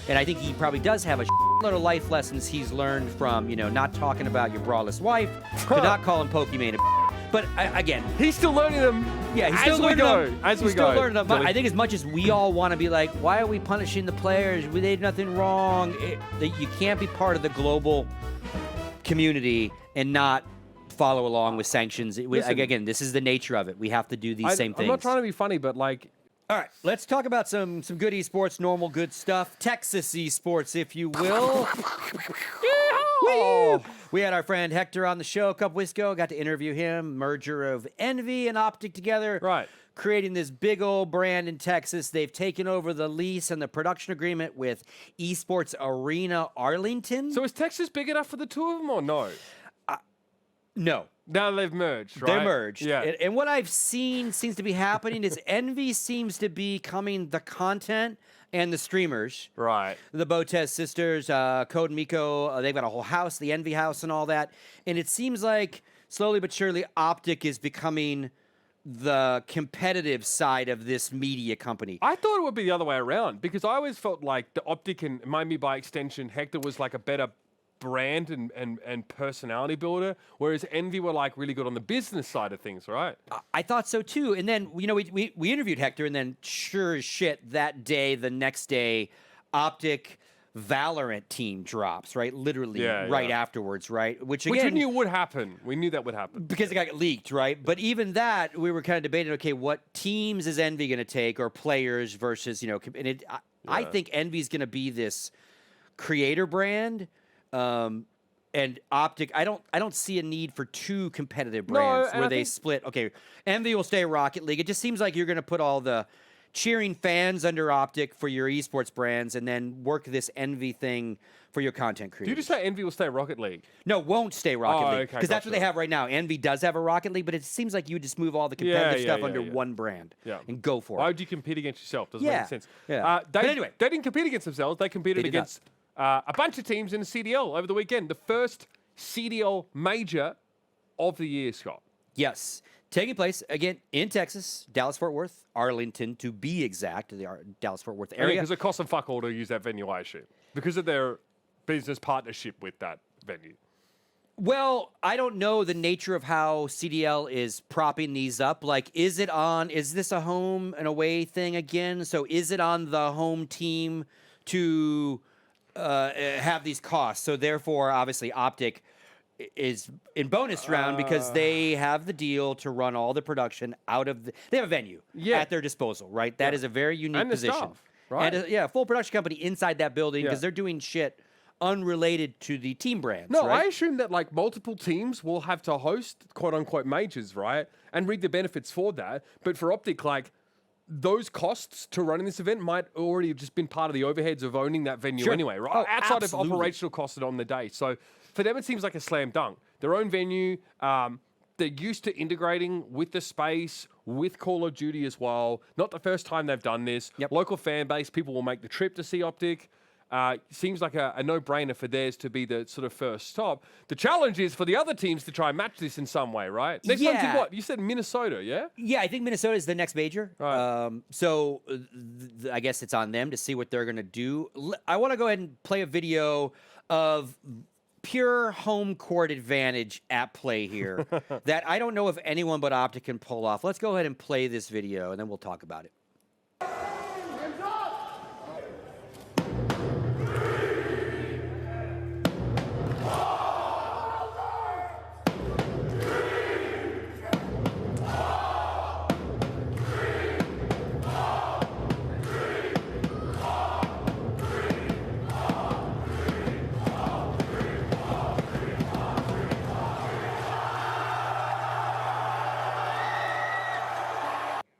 And I think he probably does have a lot of life lessons he's learned from, not talking about your braless wife, to not calling Pokemon a But again, he's still learning them. Yeah, he's still learning them. He's still learning them. I think as much as we all want to be like, why are we punishing the players? We did nothing wrong. You can't be part of the global community and not follow along with sanctions. Listen, again, this is the nature of it. We have to do these same things. I'm not trying to be funny, but like... All right, let's talk about some good esports, normal good stuff. Texas esports, if you will. Woo! We had our friend Hector on the show a couple weeks ago. Got to interview him. Merger of Envy and Optic together. Right. Creating this big old brand in Texas. They've taken over the lease and the production agreement with Esports Arena Arlington. So is Texas big enough for the two of them or no? No. Now they've merged, right? They merged. Yeah. And what I've seen seems to be happening is Envy seems to be becoming the content and the streamers. Right. The Botez sisters, Code and Miko, they've got a whole house, the Envy house and all that. And it seems like slowly but surely Optic is becoming the competitive side of this media company. I thought it would be the other way around because I always felt like the Optic and maybe by extension Hector was like a better brand and personality builder, whereas Envy were like really good on the business side of things, right? I thought so too. And then, we interviewed Hector, and then sure as shit, that day, the next day, Optic Valorant team drops, right? Literally afterwards, right? Which again, we knew would happen. We knew that would happen. Because it got leaked, right? But even that, we were kind of debating, okay, what teams is Envy going to take or players versus, and I think Envy's going to be this creator brand. And Optic, I don't see a need for two competitive brands where they split. Okay, Envy will stay Rocket League. It just seems like you're going to put all the cheering fans under Optic for your esports brands and then work this Envy thing for your content creators. Did you just say Envy will stay Rocket League? No, won't stay Rocket League. Okay, because that's what they have right now. Envy does have a Rocket League, but it seems like you just move all the competitive stuff under one brand and go for it. Why would you compete against yourself? Doesn't make sense. Yeah. But anyway. They didn't compete against themselves. They competed against... a bunch of teams in the CDL over the weekend. The first CDL major of the year, Scott. Yes. Taking place, again, in Texas, Dallas-Fort Worth, Arlington, to be exact, the Dallas-Fort Worth area. Because it costs them fuck all to use that venue, I assume. Because of their business partnership with that venue. Well, I don't know the nature of how CDL is propping these up. Like, is this a home and away thing again? So is it on the home team to... have these costs, so therefore, obviously, Optic is in bonus round because they have the deal to run all the production out of they have a venue at their disposal, right? That is a very unique position, staff, right? And a full production company inside that building because they're doing shit unrelated to the team brands. No, right? I assume that like multiple teams will have to host quote unquote majors, right, and reap the benefits for that. But for Optic, like, those costs to running this event might already have just been part of the overheads of owning that venue anyway, right? Outside of operational costs on the day. So for them, it seems like a slam dunk. Their own venue, they're used to integrating with the space, with Call of Duty as well. Not the first time they've done this. Local fan base, people will make the trip to see Optic. Seems like a no-brainer for theirs to be the sort of first stop. The challenge is for the other teams to try and match this in some way, right? Next one's in what? You said Minnesota, yeah? Yeah, I think Minnesota is the next major. Right. So I guess it's on them to see what they're going to do. I want to go ahead and play a video of pure home court advantage at play here that I don't know if anyone but Optic can pull off. Let's go ahead and play this video, and then we'll talk about it.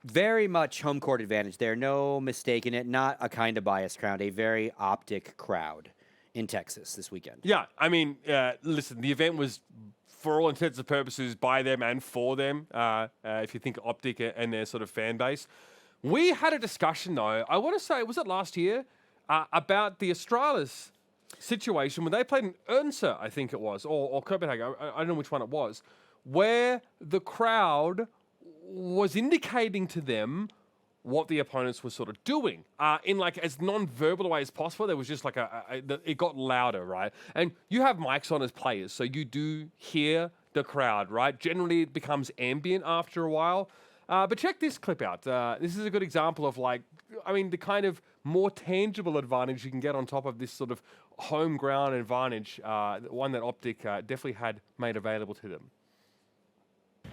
Very much home court advantage there. No mistaking it. Not a kind of biased crowd. A very Optic crowd in Texas this weekend. Yeah, I mean, listen, the event was, for all intents and purposes, by them and for them, if you think Optic and their sort of fan base. We had a discussion, though, I want to say, was it last year, about the Astralis situation when they played in Ernsa, I think it was, or Copenhagen, I don't know which one it was, where the crowd was indicating to them what the opponents were sort of doing in like as non-verbal a way as possible. There was just like it got louder, right? And you have mics on as players, so you do hear the crowd, right? Generally, it becomes ambient after a while. But check this clip out. This is a good example of like, I mean, the kind of more tangible advantage you can get on top of this sort of home ground advantage, one that Optic definitely had made available to them.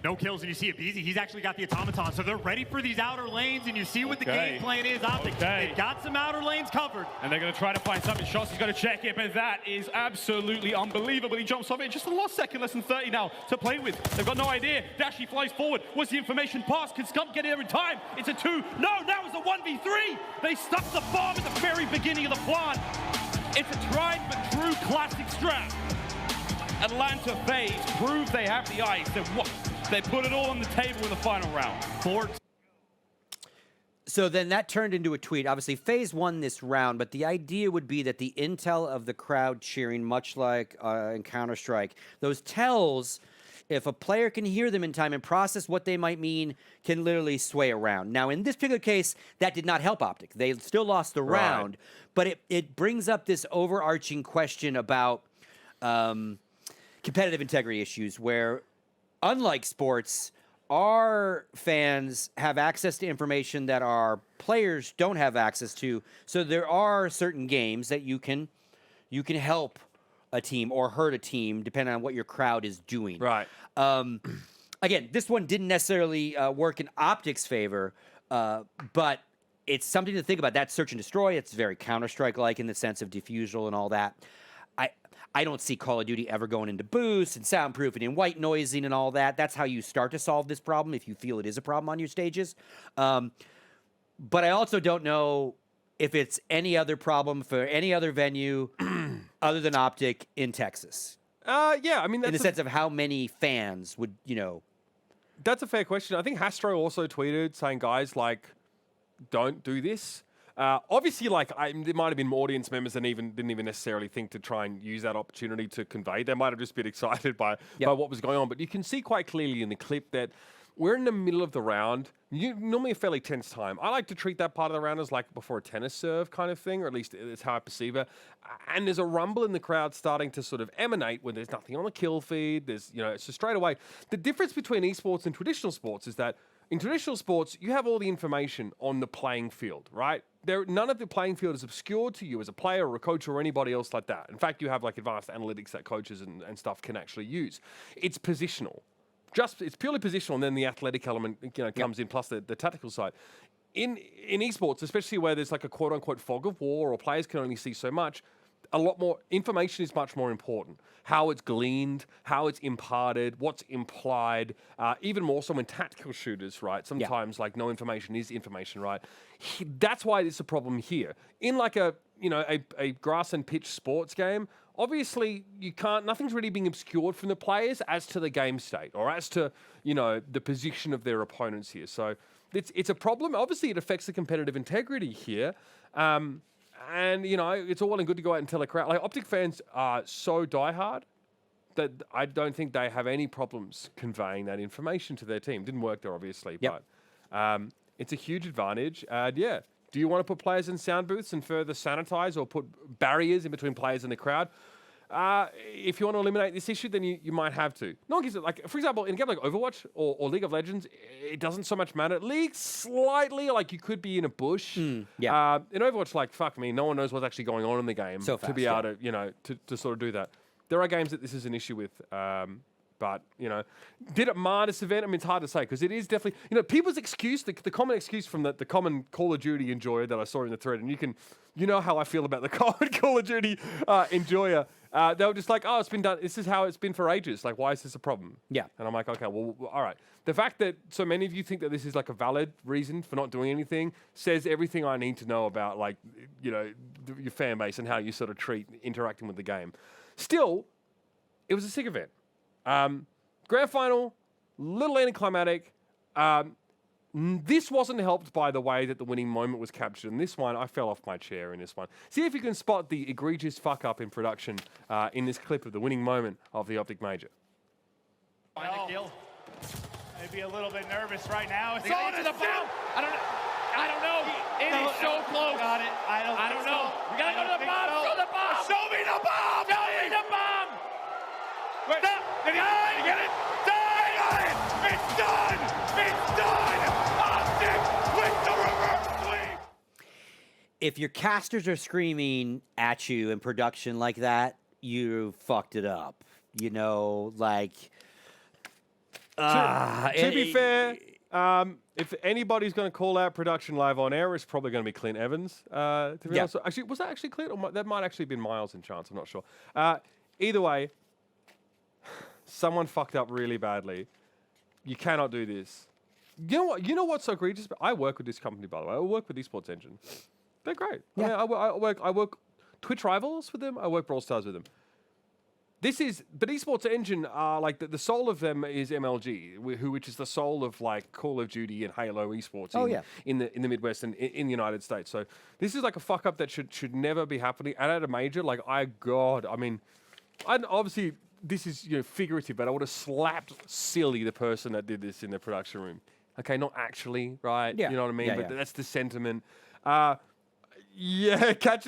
No kills, and you see it easy. He's actually got the automaton, so they're ready for these outer lanes, and you see what the game plan is. Optic, they've got some outer lanes covered. And they're going to try to find something. Shots, he's got to check it, but that is absolutely unbelievable. He jumps off it. Just the last second, less than 30 now to play with. They've got no idea. Dashy flies forward. What's the information pass? Can Scump get it every time? It's a 2. No, now it's a 1v3. They stuck the bomb at the very beginning of the plant. It's a tried but true classic strat. Atlanta FaZe prove they have the ice. They put it all on the table in the final round. So then that turned into a tweet. Obviously, FaZe won this round, but the idea would be that the intel of the crowd cheering, much like in Counter-Strike, those tells, if a player can hear them in time and process what they might mean, can literally sway around. Now, in this particular case, that did not help Optic. They still lost the round, but it brings up this overarching question about competitive integrity issues where, unlike sports, our fans have access to information that our players don't have access to. So there are certain games that you can help a team or hurt a team depending on what your crowd is doing. Right. Again, this one didn't necessarily work in Optic's favor, but it's something to think about. That search and destroy, it's very Counter-Strike-like in the sense of defusal and all that. I don't see Call of Duty ever going into boost and soundproofing and white noising and all that. That's how you start to solve this problem if you feel it is a problem on your stages. But I also don't know if it's any other problem for any other venue other than Optic in Texas. Yeah, I mean, that's in the sense of how many fans would, That's a fair question. I think Hastro also tweeted saying, guys, like, don't do this. Obviously, like, there might have been audience members that didn't even necessarily think to try and use that opportunity to convey. They might have just been excited by what was going on. But you can see quite clearly in the clip that we're in the middle of the round. Normally a fairly tense time. I like to treat that part of the round as like before a tennis serve kind of thing, or at least it's how I perceive it. And there's a rumble in the crowd starting to sort of emanate when there's nothing on the kill feed. There's, it's just straight away. The difference between esports and traditional sports is that in traditional sports, you have all the information on the playing field, right? None of the playing field is obscured to you as a player or a coach or anybody else like that. In fact, you have like advanced analytics that coaches and stuff can actually use. It's positional. It's purely positional, and then the athletic element comes in, plus the tactical side. In esports, especially where there's like a quote-unquote fog of war or players can only see so much, a lot more information is much more important. How it's gleaned, how it's imparted, what's implied, even more so in tactical shooters, right? Sometimes like no information is information, right? That's why it's a problem here. In like a grass and pitch sports game, obviously nothing's really being obscured from the players as to the game state or as to, the position of their opponents here. So it's a problem. Obviously it affects the competitive integrity here. And, it's all well and good to go out and tell a crowd. Like, Optic fans are so diehard that I don't think they have any problems conveying that information to their team. Didn't work there, obviously, but it's a huge advantage. And, yeah, do you want to put players in sound booths and further sanitize or put barriers in between players and the crowd? If you want to eliminate this issue, then you might have to. No one gives it, like, for example, in a game like Overwatch or League of Legends, it doesn't so much matter. League, slightly, like you could be in a bush. In Overwatch, like, fuck me, no one knows what's actually going on in the game so fast, to be able to, to sort of do that. There are games that this is an issue with, but, did it mar this event? I mean, it's hard to say because it is definitely, people's excuse, the common excuse from the common Call of Duty enjoyer that I saw in the thread, and you know how I feel about the common Call of Duty enjoyer. They were just like, oh, it's been done. This is how it's been for ages. Like, why is this a problem? Yeah. And I'm like, okay, well, all right. The fact that so many of you think that this is like a valid reason for not doing anything says everything I need to know about, like, your fan base and how you sort of treat interacting with the game. Still, it was a sick event. Grand final, little anticlimactic. This wasn't helped by the way that the winning moment was captured. In this one, I fell off my chair in this one. See if you can spot the egregious fuck-up in production in this clip of the winning moment of the Optic Major. Find the kill. Maybe a little bit nervous right now. It's on to the bow. I don't know. I don't know. It is so close. Got it. I don't know. We gotta go to the bomb. Show the bomb. Show me the bomb. Show me the bomb. Wait, stop. Did he get it? I got it. It's done. It's done. Optic with the reverse sweep. If your casters are screaming at you in production like that, you fucked it up. You know, like. To be fair, if anybody's going to call out production live on air, it's probably going to be Clint Evans. To be honest, actually, was that actually Clint, or that might actually have been Miles in chance? I'm not sure. Either way, someone fucked up really badly. You cannot do this. You know what? You know what's so egregious? I work with this company, by the way. I work with Esports Engine. They're great. Yeah. I work Twitch Rivals with them. I work Brawl Stars with them. But Esports Engine are like the soul of them is MLG, which is the soul of like Call of Duty and Halo esports in the Midwest and in the United States. So this is like a fuck up that should never be happening. And at a major, like obviously this is figurative, but I would have slapped silly the person that did this in the production room. Okay, not actually, right? Yeah. You know what I mean? Yeah, But yeah. that's the sentiment. Catching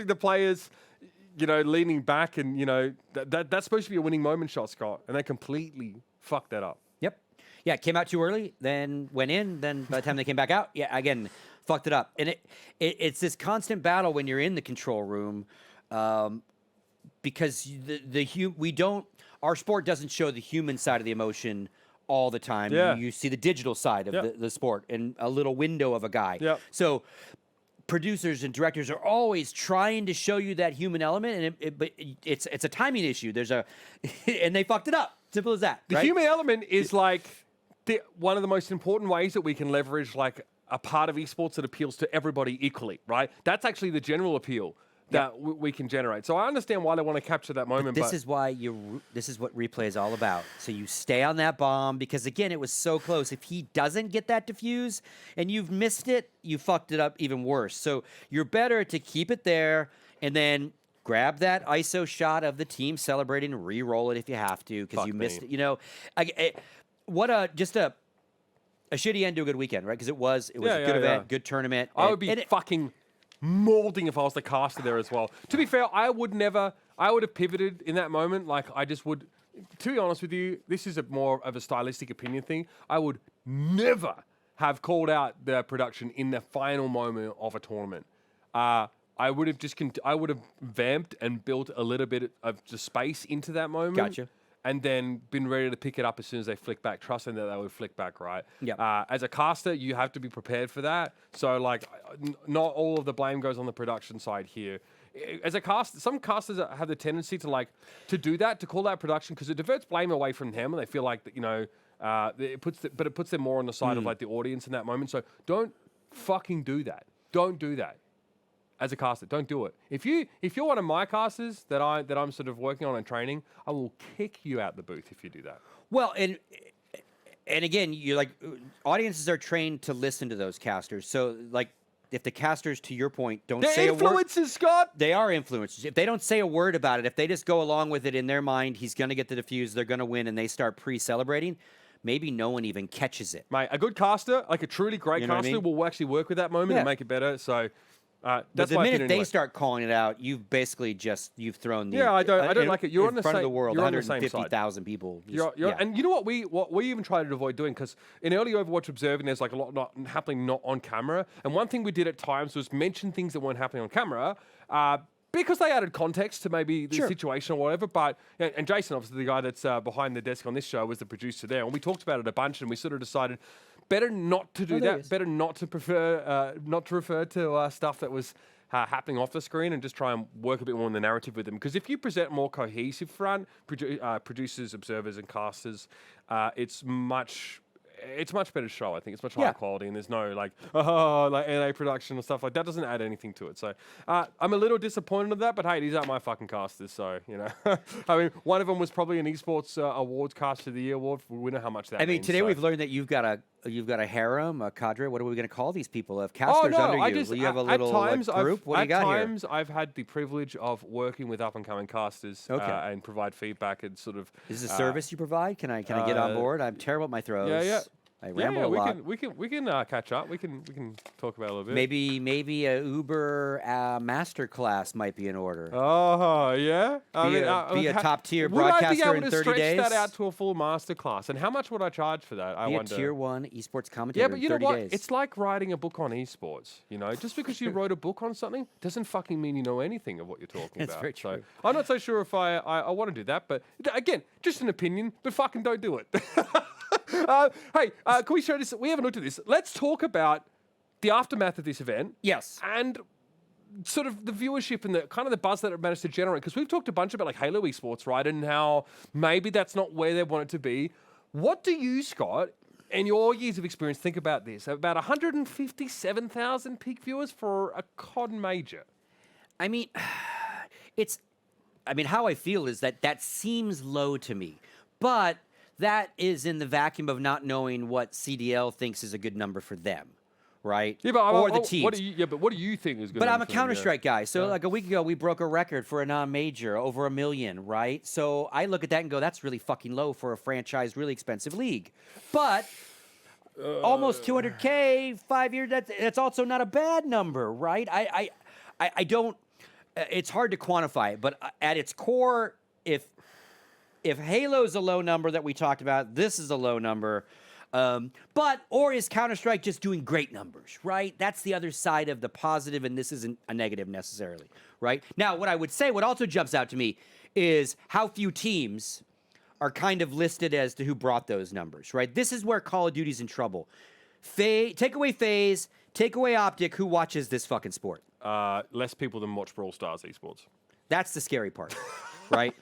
the players. Leaning back and, that's supposed to be a winning moment shot, Scott. And they completely fucked that up. Yep. Yeah, it came out too early, then went in, then by the time they came back out, again, fucked it up. And it's this constant battle when you're in the control room, because our sport doesn't show the human side of the emotion all the time. Yeah. You see the digital side of the sport in a little window of a guy. Yep. So producers and directors are always trying to show you that human element, but it's a timing issue. And they fucked it up. Simple as that. The right? human element is like one of the most important ways that we can leverage like a part of esports that appeals to everybody equally, right? That's actually the general appeal that we can generate. So I understand why they want to capture that moment. This is why this is what replay is all about. So you stay on that bomb because again, it was so close. If he doesn't get that defuse and you've missed it, you fucked it up even worse. So you're better to keep it there and then grab that ISO shot of the team celebrating and re-roll it if you have to because you missed it. Just a shitty end to a good weekend, right? Because it was a good event, good tournament. I would be fucking molding if I was the caster there as well. To be fair, I would have pivoted in that moment. Like I just would, to be honest with you, this is more of a stylistic opinion thing. I would never have called out the production in the final moment of a tournament. I would have I would have vamped and built a little bit of just space into that moment. Gotcha. And then been ready to pick it up as soon as they flick back, trusting that they would flick back, right? Yeah. As a caster, you have to be prepared for that. So, like, not all of the blame goes on the production side here. As a caster, some casters have the tendency to do that, to call that production, because it diverts blame away from them, and they feel like, it puts them more on the side of, like, the audience in that moment. So don't fucking do that. Don't do that. As a caster, don't do it. If you're one of my casters that I'm sort of working on and training, I will kick you out the booth if you do that. Well, and again, you're like audiences are trained to listen to those casters. So like if the casters, to your point, don't say a word, influencers, Scott. They are influencers. If they don't say a word about it, if they just go along with it in their mind, he's going to get the defuse, they're going to win, and they start pre-celebrating. Maybe no one even catches it. Mate, a good caster, like a truly great caster, will actually work with that moment and make it better. So. But the minute they start calling it out, you've basically you've thrown the I don't like it. You're on the front same, of the world, you're on the same 150,000 people. And you know what we even try to avoid doing, because in early Overwatch observing, there's like a lot not happening not on camera. And one thing we did at times was mention things that weren't happening on camera. Because they added context to maybe the situation or whatever. But and Jason, obviously the guy that's behind the desk on this show, was the producer there, and we talked about it a bunch, and we sort of decided better not to do that. Better not to refer to stuff that was happening off the screen, and just try and work a bit more in the narrative with them. Because if you present more cohesive front, producers, observers, and casters, it's much better show. I think it's much higher quality, and there's no like LA production and stuff like that. Doesn't add anything to it. So I'm a little disappointed of that, but hey, these aren't my fucking casters, so I mean, one of them was probably an esports awards caster of the year award. We know how much that. I mean, today we've learned that you've got a harem, a cadre. What are we going to call these people? Of casters under you? Will you have a little group? What do you got here? At times, I've had the privilege of working with up and coming casters and provide feedback and sort of. Is this a service you provide? Can I get on board? I'm terrible at my throws. Yeah. I ramble a lot. We can catch up. We can talk about it a little bit. Maybe a Uber MasterClass might be in order. Oh yeah, Be a top tier would I be broadcaster able in to 30 stretch days. that out to a full masterclass? And how much would I charge for that? I Be wonder. a tier 1 esports commentator. Yeah, but you know in 30 what? days. It's like writing a book on esports. You know, just because you wrote a book on something doesn't fucking mean you know anything of what you're talking That's about. very true. So I'm not so sure if I want to do that, but again, just an opinion. But fucking don't do it. Hey, can we show this? We haven't looked at this. Let's talk about the aftermath of this event. Yes. And sort of the viewership and the kind of the buzz that it managed to generate. Because we've talked a bunch about like Halo Esports, right? And how maybe that's not where they want it to be. What do you, Scott, in your years of experience, think about this? About 157,000 peak viewers for a COD major. I mean, how I feel is that seems low to me. But that is in the vacuum of not knowing what CDL thinks is a good number for them, right? Yeah, but or the teams. What do you think is good? But I'm a Counter-Strike guy. So like a week ago, we broke a record for a non-major, over 1 million, right? So I look at that and go, that's really fucking low for a franchise, really expensive league. But almost 200K, 5 years, that's also not a bad number, right? I don't, it's hard to quantify it, but at its core, if Halo's a low number that we talked about, this is a low number. Or is Counter-Strike just doing great numbers, right? That's the other side of the positive, and this isn't a negative necessarily, right? Now, what I would say, what also jumps out to me is how few teams are kind of listed as to who brought those numbers, right? This is where Call of Duty's in trouble. Take away FaZe, take away Optic, who watches this fucking sport? Less people than watch Brawl Stars Esports. That's the scary part, right?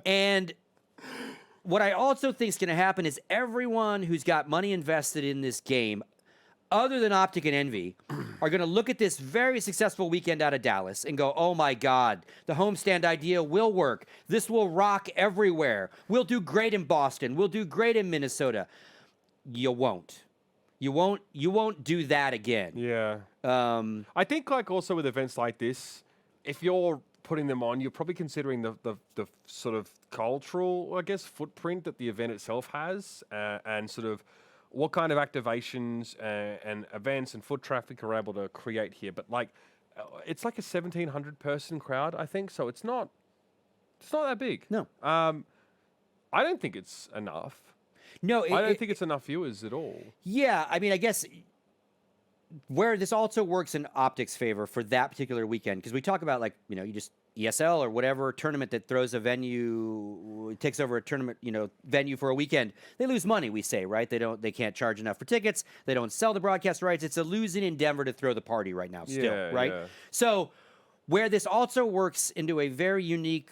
And what I also think is going to happen is everyone who's got money invested in this game, other than Optic and Envy, are going to look at this very successful weekend out of Dallas and go, oh my God, the homestand idea will work. This will rock everywhere. We'll do great in Boston. We'll do great in Minnesota. You won't. You won't do that again. Yeah. I think like also with events like this, if you're putting them on, you're probably considering the sort of cultural, I guess, footprint that the event itself has, and sort of what kind of activations and events and foot traffic are able to create here. But like, it's like a 1,700 person crowd, I think. So it's not that big. No. I don't think it's enough. No, I don't think it's enough viewers at all. Yeah, I mean, I guess where this also works in Optic's favor for that particular weekend, because we talk about like, you just ESL or whatever tournament that throws a venue, takes over a tournament, venue for a weekend. They lose money, we say, right? They can't charge enough for tickets. They don't sell the broadcast rights. It's a losing endeavor to throw the party right now still, right? Yeah. So where this also works into a very unique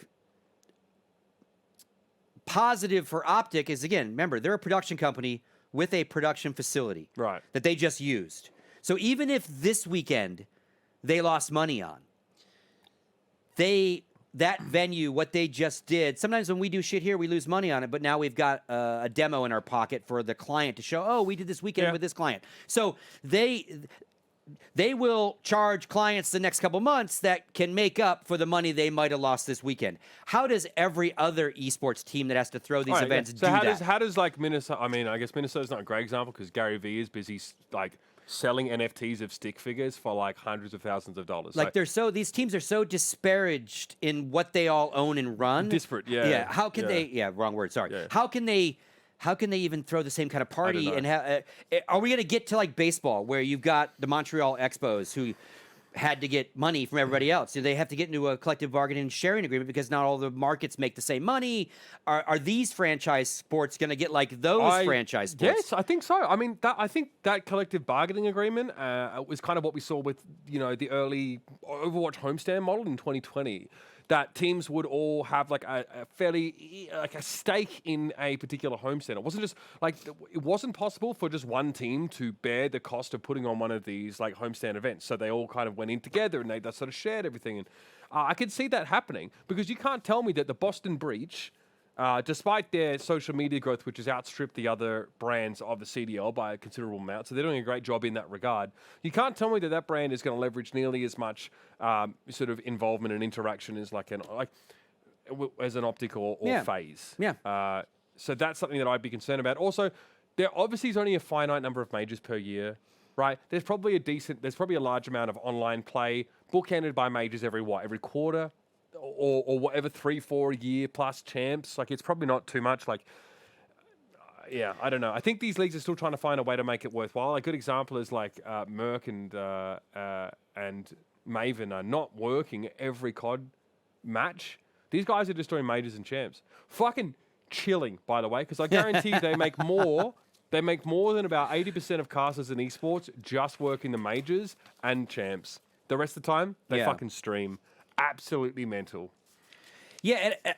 positive for Optic is, again, remember, they're a production company with a production facility that they just used. So even if this weekend they lost money on, that venue, what they just did, sometimes when we do shit here, we lose money on it, but now we've got a demo in our pocket for the client to show, oh, we did this weekend with this client. So they will charge clients the next couple months that can make up for the money they might have lost this weekend. How does every other esports team that has to throw these events do that? How does like Minnesota, I mean, I guess Minnesota's not a great example because Gary Vee is busy like selling NFTs of stick figures for like hundreds of thousands of dollars. Like these teams are so disparaged in what they all own and run. Disparate, yeah. Yeah. How can they? Yeah, wrong word. Sorry. Yeah. How can they even throw the same kind of party? And are we going to get to like baseball where you've got the Montreal Expos who had to get money from everybody else? Do they have to get into a collective bargaining and sharing agreement because not all the markets make the same money? Are these franchise sports going to get like those franchise sports? Yes, I think so. I mean, I think that collective bargaining agreement was kind of what we saw with the early Overwatch homestand model in 2020. That teams would all have like a fairly like a stake in a particular homestand. It wasn't just like it wasn't possible for just one team to bear the cost of putting on one of these like homestand events. So they all kind of went in together and they sort of shared everything. And I could see that happening because you can't tell me that the Boston Breach, despite their social media growth, which has outstripped the other brands of the CDL by a considerable amount, so they're doing a great job in that regard. You can't tell me that brand is going to leverage nearly as much sort of involvement and interaction as as an Optic or FaZe. Yeah. So that's something that I'd be concerned about. Also, there obviously is only a finite number of majors per year, right? There's probably a large amount of online play, bookended by majors every quarter, or whatever, 3-4 year plus champs. Like, it's probably not too much. Like, yeah, I don't know. I think these leagues are still trying to find a way to make it worthwhile. A good example is like Merc and Maven are not working every COD match. These guys are just doing majors and champs. Fucking chilling, by the way, because I guarantee they make more. They make more than about 80% of casters in esports just working the majors and champs. The rest of the time, they fucking stream. Absolutely mental. Yeah, and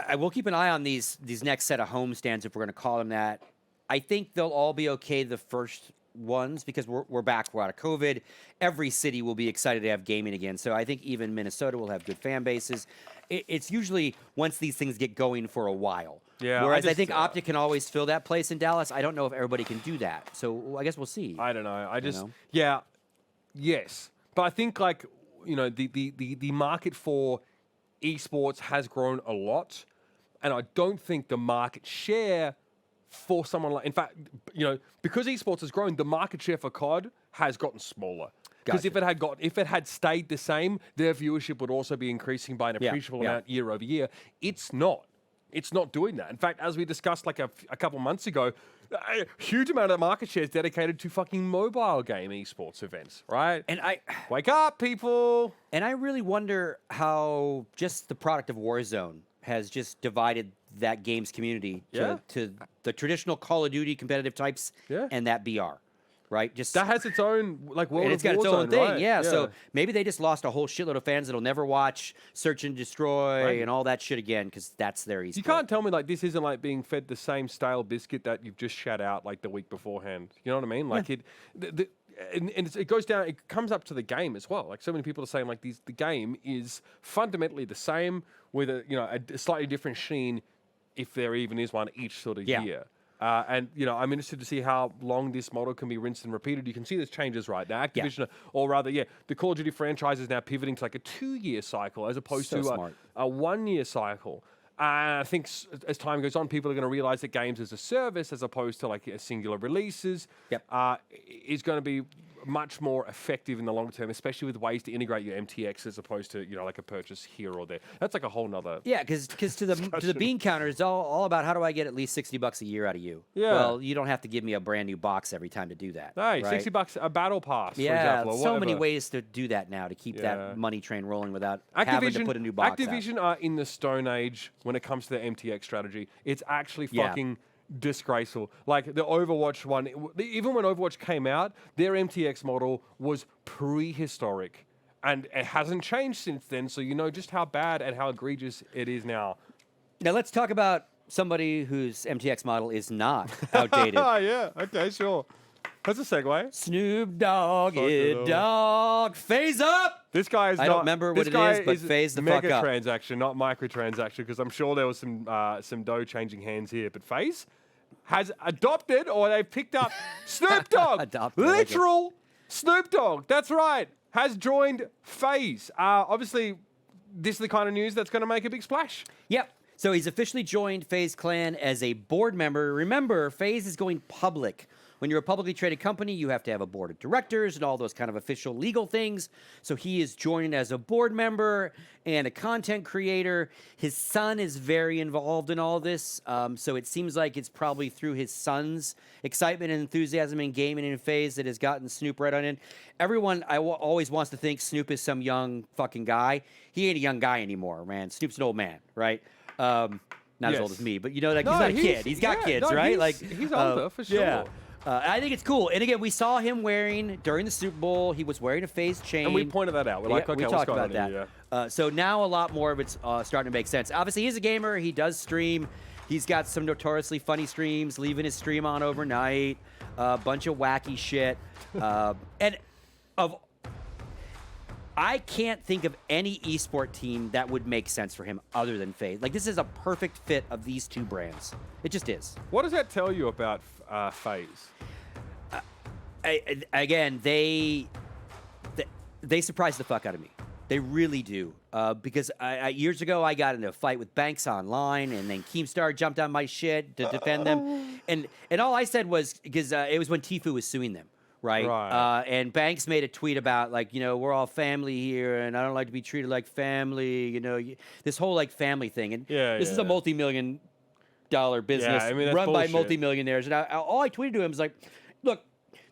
I will keep an eye on these next set of homestands, if we're going to call them that. I think they'll all be okay the first ones because we're back. We're out of COVID. Every city will be excited to have gaming again. So I think even Minnesota will have good fan bases. It's usually once these things get going for a while. Yeah. Whereas I think Optic can always fill that place in Dallas. I don't know if everybody can do that. So I guess we'll see. I don't know. Yes. But I think, like, you know, the market for esports has grown a lot. And I don't think the market share for someone like, in fact, you know, because esports has grown, the market share for COD has gotten smaller. Because if it had stayed the same, their viewership would also be increasing by an appreciable amount year over year. It's not. It's not doing that. In fact, as we discussed like a couple months ago, a huge amount of the market share is dedicated to fucking mobile game esports events, right? And wake up, people. And I really wonder how just the product of Warzone has just divided that games community to the traditional Call of Duty competitive types and that BR. Right, just that has its own like world. And it's got its own thing, right? yeah. So maybe they just lost a whole shitload of fans that'll never watch Search and Destroy and all that shit again because that's their esport. You can't tell me like this isn't like being fed the same stale biscuit that you've just shat out like the week beforehand. You know what I mean? Like it goes down. It comes up to the game as well. Like so many people are saying like the game is fundamentally the same with a slightly different sheen, if there even is one, each sort of year. And, you know, I'm interested to see how long this model can be rinsed and repeated. You can see there's changes right now. Activision, or rather, the Call of Duty franchise is now pivoting to like a 2-year cycle as opposed to a 1-year cycle. I think as time goes on, people are going to realize that games as a service, as opposed to like singular releases, is going to be much more effective in the long term, especially with ways to integrate your MTX as opposed to like a purchase here or there. That's like a whole nother. Yeah, because to the bean counter, it's all about how do I get at least $60 a year out of you. Yeah. Well, you don't have to give me a brand new box every time to do that. Hey, right? $60 a battle pass, for yeah, example. so many ways to do that now to keep that money train rolling without having to put a new box Activision out. are in the stone age when it comes to their MTX strategy. It's actually fucking disgraceful. Like the Overwatch one, even when Overwatch came out, their MTX model was prehistoric. And it hasn't changed since then, so you know just how bad and how egregious it is now. Now let's talk about somebody whose MTX model is not outdated. Yeah, okay, sure. That's a segue. Snoop Dogg, FaZe up! This guy is I don't remember what it is, but FaZe the fuck up. Mega transaction, not microtransaction, because I'm sure there was some dough changing hands here. But FaZe has adopted, or they've picked up Snoop Dogg. Literal Snoop Dogg. That's right. Has joined FaZe. Obviously, this is the kind of news that's going to make a big splash. Yep. So he's officially joined FaZe Clan as a board member. Remember, FaZe is going public. When you're a publicly traded company, you have to have a board of directors and all those kind of official legal things. So he is joined as a board member and a content creator. His son is very involved in all this. So it seems like it's probably through his son's excitement and enthusiasm in gaming and in FaZe that has gotten Snoop right on in. Everyone always wants to think Snoop is some young fucking guy. He ain't a young guy anymore, man. Snoop's an old man, right? Not as old as me, but you know, like he's not a kid. He's got kids, right? He's older for sure. Yeah. I think it's cool. And again, we saw him wearing, during the Super Bowl, he was wearing a FaZe chain. And we pointed that out. We're like, okay, we talked about that. So now a lot more of it's starting to make sense. Obviously, he's a gamer. He does stream. He's got some notoriously funny streams, leaving his stream on overnight, a bunch of wacky shit. I can't think of any esport team that would make sense for him other than FaZe. Like, this is a perfect fit of these two brands. It just is. What does that tell you about FaZe? Again, they surprised the fuck out of me. They really do. Because years ago, I got into a fight with Banks online, and then Keemstar jumped on my shit to defend them. And all I said was, because it was when Tfue was suing them, right? And Banks made a tweet about, like, we're all family here, and I don't like to be treated like family, this whole, like, family thing. And this is a multi-million-dollar business run by multimillionaires. And all I tweeted to him was like, look,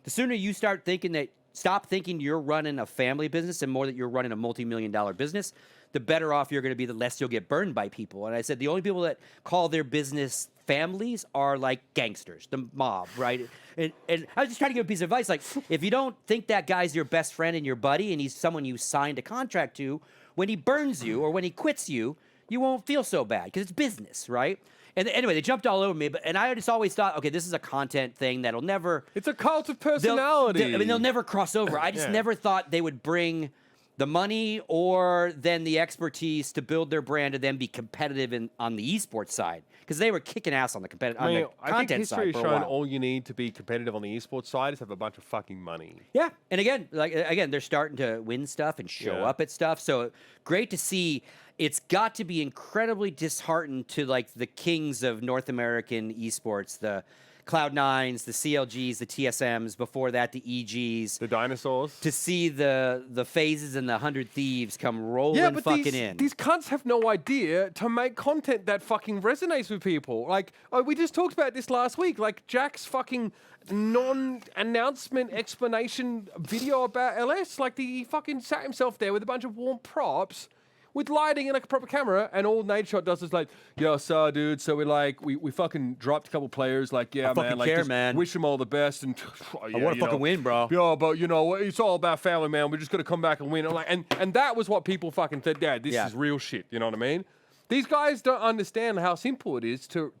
the sooner you start thinking that, stop thinking you're running a family business and more that you're running a multi-million-dollar business, the better off you're going to be, the less you'll get burned by people. And I said the only people that call their business families are like gangsters, the mob, right? And I was just trying to give a piece of advice. Like, if you don't think that guy's your best friend and your buddy and he's someone you signed a contract to, when he burns you or when he quits you, you won't feel so bad because it's business, right? And anyway, they jumped all over me, and I just always thought, okay, this is a content thing that'll never... It's a cult of personality. They'll never cross over. I just never thought they would bring the money or then the expertise to build their brand and then be competitive on the esports side. Because they were kicking ass on the content I think side history for has a shown while. all you need to be competitive on the esports side is have a bunch of fucking money. Yeah, and again, they're starting to win stuff and show up at stuff. So great to see. It's got to be incredibly disheartened to, like, the kings of North American esports, the Cloud9s, the CLGs, the TSMs, before that the EGs. The dinosaurs. To see the FaZes and the 100 Thieves come rolling fucking in. These cunts have no idea to make content that fucking resonates with people. Like, we just talked about this last week. Like, Jack's fucking non-announcement explanation video about LS. Like, he fucking sat himself there with a bunch of warm props with lighting and like a proper camera, and all Nadeshot does is like, yo, so dude, so we fucking dropped a couple players, like, yeah, man, like, just wish them all the best, and I want to fucking win, bro. Yeah, but it's all about family, man. We just got to come back and win. And that was what people fucking said. Dad, this is real shit. You know what I mean? These guys don't understand how simple it is to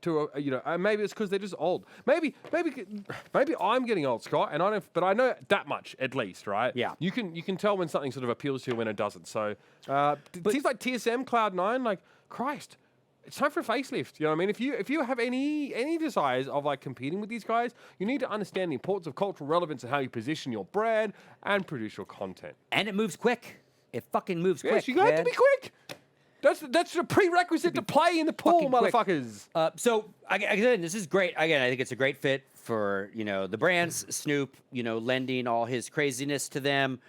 maybe it's because they're just old. Maybe I'm getting old, Scott, and I don't. But I know that much at least, right? Yeah. You can tell when something sort of appeals to you when it doesn't. So things like TSM, Cloud9, like, Christ, it's time for a facelift. You know what I mean? If you have any desires of, like, competing with these guys, you need to understand the importance of cultural relevance and how you position your brand and produce your content. And it moves quick. It fucking moves quick. Yes, you got to be quick. That's a prerequisite to play in the pool, motherfuckers. So again, this is great. Again, I think it's a great fit for the brands. Snoop, lending all his craziness to them.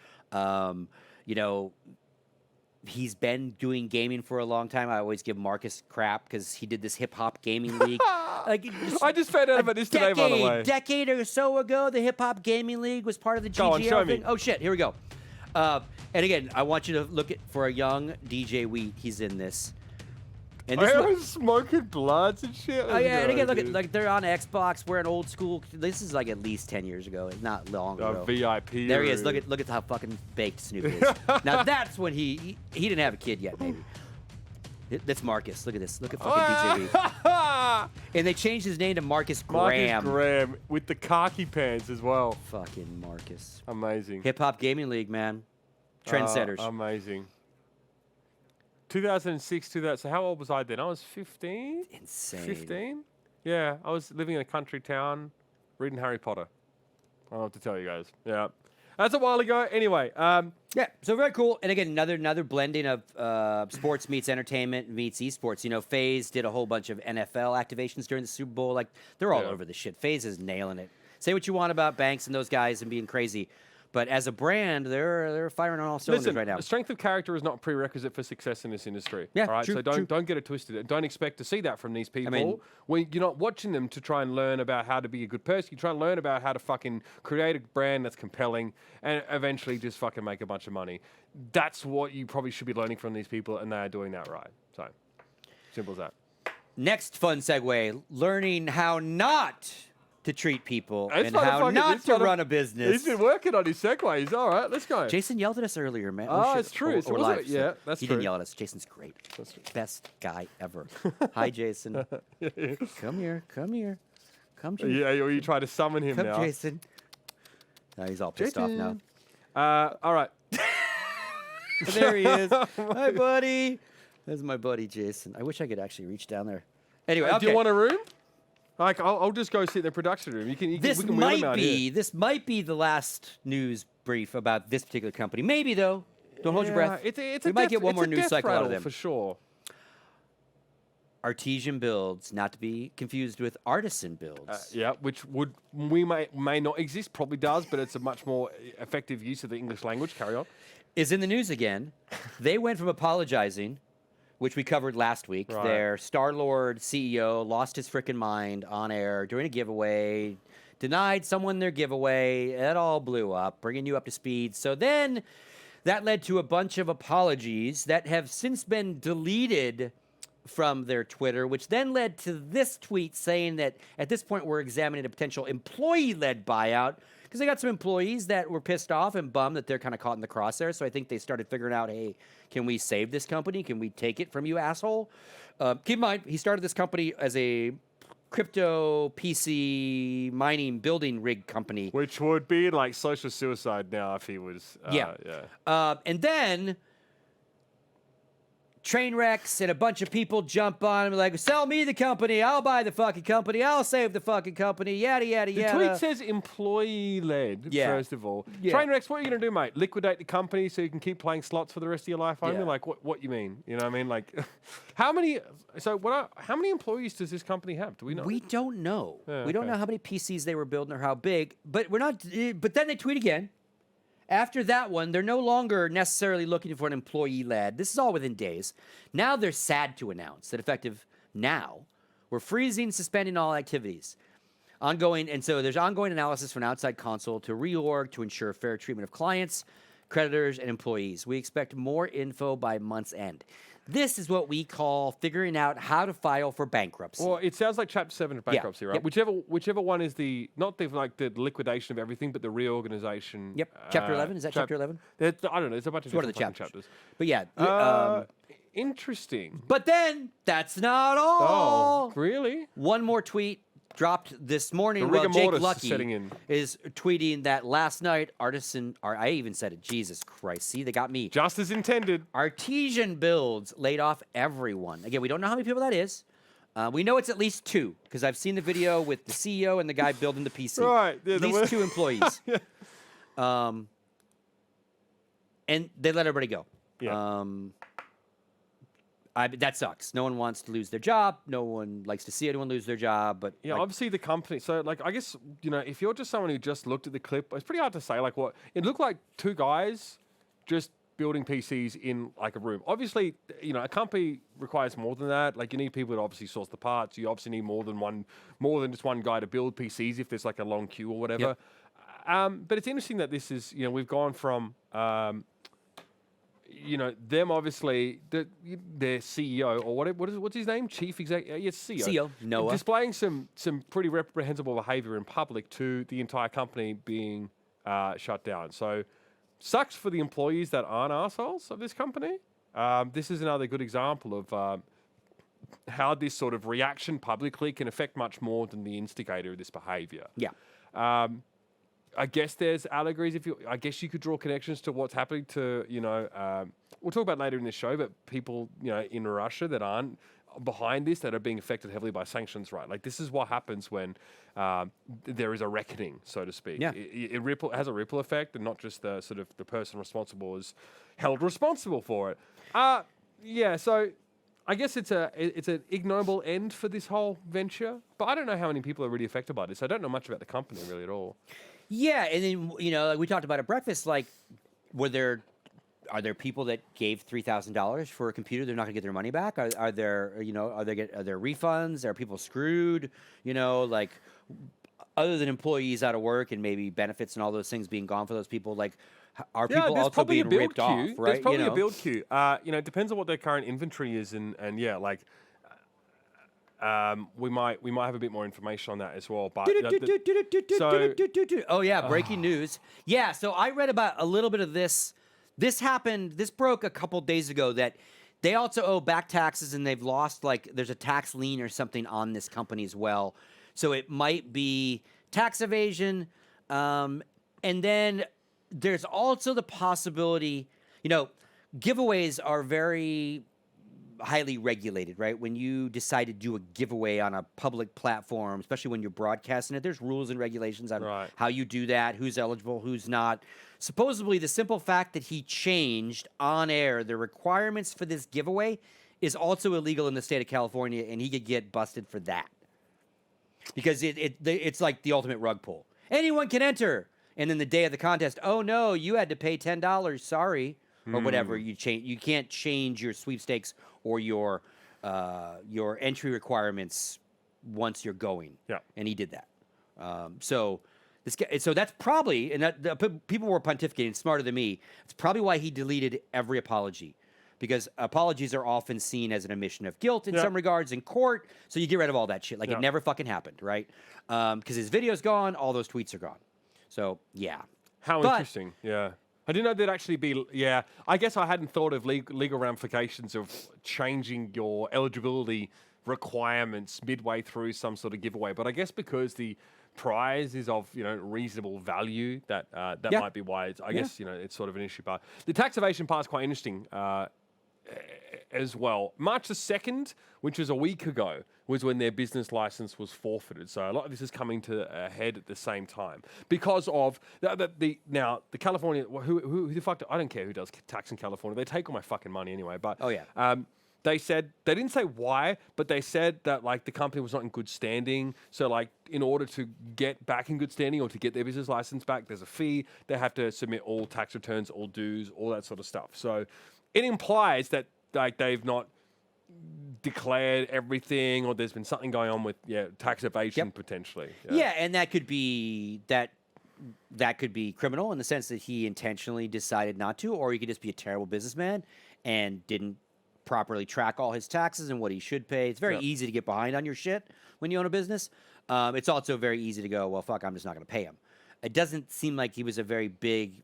He's been doing gaming for a long time. I always give Marcus crap because he did this hip hop gaming league. I just found out about this today, by the way. Decade or so ago, the hip hop gaming league was part of the GGL thing. Oh shit! Here we go. And again, I want you to look for a young DJ Wheat. He's in this. And this I was smoking bloods and shit. Oh yeah, and again, look at, like, they're on Xbox. We're an old school. This is like at least 10 years ago, not long ago. VIP. There he is. Look at how fucking baked Snoop is. Now that's when he didn't have a kid yet, maybe. That's Marcus. Look at this. Look at fucking DJ Wheat. And they changed his name to Marcus Graham. Marcus Graham with the khaki pants as well. Fucking Marcus. Amazing. Hip Hop Gaming League, man. Trendsetters. Amazing. 2006, so how old was I then? I was 15? Insane. 15? Yeah, I was living in a country town, reading Harry Potter. I don't have to tell you guys. Yeah. That's a while ago. Anyway. Yeah, so very cool. And again, another blending of sports meets entertainment meets esports. FaZe did a whole bunch of NFL activations during the Super Bowl. Like, they're all over the shit. FaZe is nailing it. Say what you want about Banks and those guys and being crazy. But as a brand, they're firing on all cylinders right now. Strength of character is not a prerequisite for success in this industry. Yeah, all right? true, So don't get it twisted. Don't expect to see that from these people. I mean, when you're not watching them to try and learn about how to be a good person. You try and learn about how to fucking create a brand that's compelling and eventually just fucking make a bunch of money. That's what you probably should be learning from these people, and they are doing that right. So simple as that. Next fun segue: learning how not to treat people That's and how not to run a business. He's been working on his segues. All right, let's go. Jason yelled at us earlier, man. Oh, it's true. Or live. Yeah, that's he true. didn't yell at us. Jason's great. Best guy ever. Hi, Jason. Come here. Come here. Come, Jason. Yeah, you try to summon him Come, now. Jason. Now he's all pissed off now. All right. There he is. Hi, buddy. That's my buddy, Jason. I wish I could actually reach down there. Anyway, Do you want a room? Like, I'll just go sit in the production room. This might be the last news brief about this particular company. Maybe though. Don't hold your breath. We might get one more news cycle out of them for sure. Artesian Builds, not to be confused with Artisan Builds. Yeah, which may not exist, probably does, but it's a much more effective use of the English language. Carry on. Is in the news again. They went from apologizing, which we covered last week. Right. Their Star-Lord CEO lost his freaking mind on air during a giveaway, denied someone their giveaway. It all blew up, bringing you up to speed. So then that led to a bunch of apologies that have since been deleted from their Twitter, which then led to this tweet saying that at this point we're examining a potential employee-led buyout because they got some employees that were pissed off and bummed that they're kind of caught in the crosshair. So I think they started figuring out, hey, can we save this company? Can we take it from you, asshole? Keep in mind, he started this company as a crypto PC mining building rig company. Which would be like social suicide now if he was... And then train wrecks and a bunch of people jump on him like, sell me the company, I'll buy the fucking company, I'll save the fucking company, yada, yada, yada. The tweet says employee-led, first of all. Yeah. Train wrecks, what are you going to do, mate? Liquidate the company so you can keep playing slots for the rest of your life only? Yeah. Like, what you mean? You know what I mean? Like, how many employees does this company have? Do we know? We don't know. Yeah, we don't okay. know how many PCs they were building or how big, but we're not. But then they tweet again. After that one, they're no longer necessarily looking for an employee-led. This is all within days. Now they're sad to announce that effective now, we're freezing, suspending all activities. And so there's ongoing analysis from an outside console to reorg to ensure fair treatment of clients, creditors, and employees. We expect more info by month's end. This is what we call figuring out how to file for bankruptcy. Well, it sounds like Chapter 7 of bankruptcy, right? Yep. Whichever one is not the liquidation of everything, but the reorganization. Yep. Chapter 11? Is that Chapter 11? I don't know. There's a bunch of One of the different chapters. chapters. But yeah. Interesting. But then, that's not all. Oh, really? One more tweet dropped this morning. The Well, rigor Jake mortis is Lucky setting in. is tweeting that last night, I even said it. Jesus Christ. See, they got me. Just as intended. Artesian Builds laid off everyone. Again, we don't know how many people that is. We know it's at least 2, because I've seen the video with the CEO and the guy building the PC. Right. Yeah, at least 2 employees. Yeah. And they let everybody go. Yeah. That sucks. No one wants to lose their job. No one likes to see anyone lose their job. But Yeah, obviously the company. So, like, I guess, if you're just someone who just looked at the clip, it's pretty hard to say, like, what it looked like. 2 guys just building PCs in like a room. Obviously, a company requires more than that. Like, you need people to obviously source the parts. You obviously need more than just one guy to build PCs if there's like a long queue or whatever. Yep. But it's interesting that this is, we've gone from. Them obviously, their CEO or what's his name? Chief Executive, yes, CEO. CEO, Noah. Displaying some pretty reprehensible behavior in public to the entire company being shut down. So, sucks for the employees that aren't assholes of this company. This is another good example of how this sort of reaction publicly can affect much more than the instigator of this behavior. Yeah. I guess there's allegories. I guess you could draw connections to what's happening to, we'll talk about later in this show, but people, in Russia that aren't behind this, that are being affected heavily by sanctions, right? Like, this is what happens when there is a reckoning, so to speak. Yeah. It has a ripple effect, and not just the sort of the person responsible is held responsible for it. So I guess it's an ignoble end for this whole venture, but I don't know how many people are really affected by this. I don't know much about the company really at all. Yeah, and then like we talked about at breakfast, like, are there people that gave $3,000 for a computer? They're not going to get their money back. Are there refunds? Are people screwed? Like, other than employees out of work and maybe benefits and all those things being gone for those people, like, are people also being ripped off? Right? There's probably a build queue. It depends on what their current inventory is, and like. We might have a bit more information on that as well. But oh yeah, breaking news. Yeah, so I read about a little bit of this. This broke a couple days ago that they also owe back taxes and they've lost, like, there's a tax lien or something on this company as well. So it might be tax evasion. And then there's also the possibility, giveaways are very highly regulated, right? When you decide to do a giveaway on a public platform, especially when you're broadcasting it, there's rules and regulations on how you do that, who's eligible, who's not. Supposedly, the simple fact that he changed on air the requirements for this giveaway is also illegal in the state of California, and he could get busted for that. Because it's like the ultimate rug pull. Anyone can enter. And then the day of the contest, oh no, you had to pay $10. Sorry, or whatever. You can't change your sweepstakes or your entry requirements once you're going. Yeah, and he did that. So that's probably, and people were pontificating smarter than me. It's probably why he deleted every apology, because apologies are often seen as an admission of guilt in some regards in court. So you get rid of all that shit, like it never fucking happened, right? Because his video's gone, all those tweets are gone. So, yeah. How interesting. Yeah. I didn't know there'd actually be... Yeah. I guess I hadn't thought of legal ramifications of changing your eligibility requirements midway through some sort of giveaway. But I guess because the prize is of, reasonable value, that might be why I guess, it's sort of an issue. But the tax evasion part is quite interesting as well. March the 2nd, which was a week ago, was when their business license was forfeited. So a lot of this is coming to a head at the same time because of the California. Who the fuck? I don't care who does tax in California. They take all my fucking money anyway. But they said they didn't say why, but they said that the company was not in good standing. So in order to get back in good standing or to get their business license back, there's a fee. They have to submit all tax returns, all dues, all that sort of stuff. So it implies that they've not declared everything, or there's been something going on with tax evasion potentially. Yeah, and that could be criminal in the sense that he intentionally decided not to, or he could just be a terrible businessman and didn't properly track all his taxes and what he should pay. It's very easy to get behind on your shit when you own a business. It's also very easy to go, well, fuck, I'm just not going to pay him. It doesn't seem like he was a very big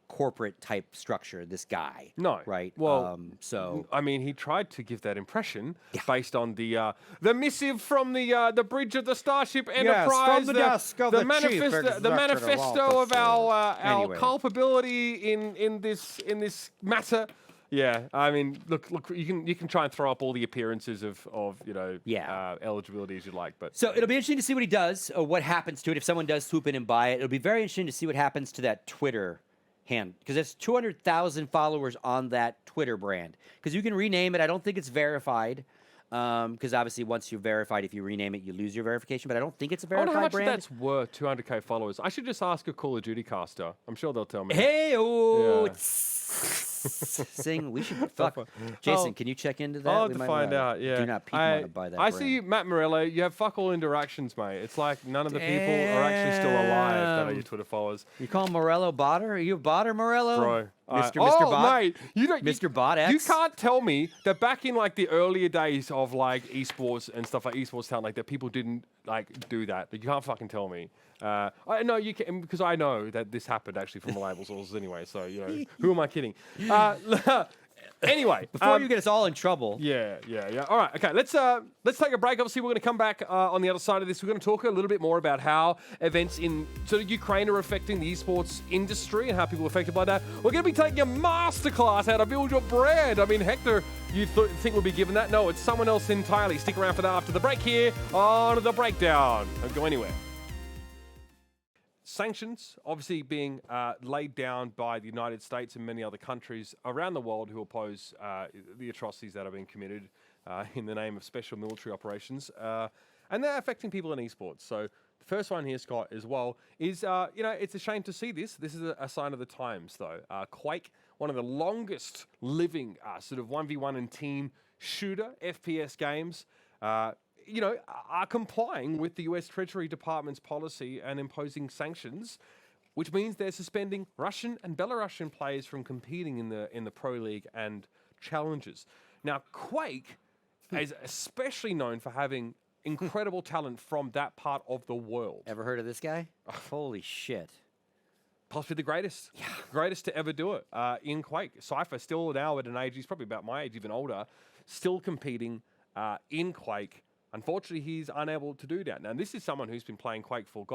corporate type structure, this guy. No. Right? Well, so I mean, he tried to give that impression based on the missive from the bridge of the Starship Enterprise, from the desk of the manifesto of our culpability in this matter. Yeah, I mean, look, you can try and throw up all the appearances of eligibility as you like, but so it'll be interesting to see what he does or what happens to it if someone does swoop in and buy it. It'll be very interesting to see what happens to that Twitter hand, because there's 200,000 followers on that Twitter brand. Because you can rename it. I don't think it's verified. Because obviously, once you're verified, if you rename it, you lose your verification. But I don't think it's a verified brand. I wonder how much brand. that's worth. 200k followers. I should just ask a Call of Duty caster. I'm sure they'll tell me. Hey, Sing. We should fuck. Jason, can you check into that? I'll have to find out. Yeah. Do not people want to buy that. I brand. see Matt Morello. You have fuck all interactions, mate. It's like none of the people are actually still alive that are your Twitter followers. You call Morello botter? Are you a botter, Morello? Bro. Mr. Bot? Mate, Mr. Bot X? You can't tell me that back in the earlier days of esports and stuff like Esports Town, that people didn't do that. You can't fucking tell me. I know you can, because I know that this happened actually from reliable sources anyway. So who am I kidding? Anyway, before you get us all in trouble. Yeah. All right, okay. Let's take a break. Obviously, we're going to come back on the other side of this. We're going to talk a little bit more about how events in sort of Ukraine are affecting the esports industry and how people are affected by that. We're going to be taking a masterclass how to build your brand. I mean, Hector, you think we'll be given that? No, it's someone else entirely. Stick around for that after the break here on The Breakdown. Don't go anywhere. Sanctions, obviously being laid down by the United States and many other countries around the world who oppose the atrocities that are being committed in the name of special military operations. And they're affecting people in esports. So the first one here, Scott, as well, is, it's a shame to see this. This is a sign of the times, though. Quake, one of the longest living sort of 1v1 and team shooter FPS games, are complying with the US Treasury Department's policy and imposing sanctions, which means they're suspending Russian and Belarusian players from competing in the Pro League and challenges. Now, Quake is especially known for having incredible talent from that part of the world. Ever heard of this guy? Holy shit. Possibly the greatest. Yeah. Greatest to ever do it in Quake. Cypher, still now at an age, he's probably about my age, even older, still competing in Quake. Unfortunately, he's unable to do that. Now, this is someone who's been playing Quake for,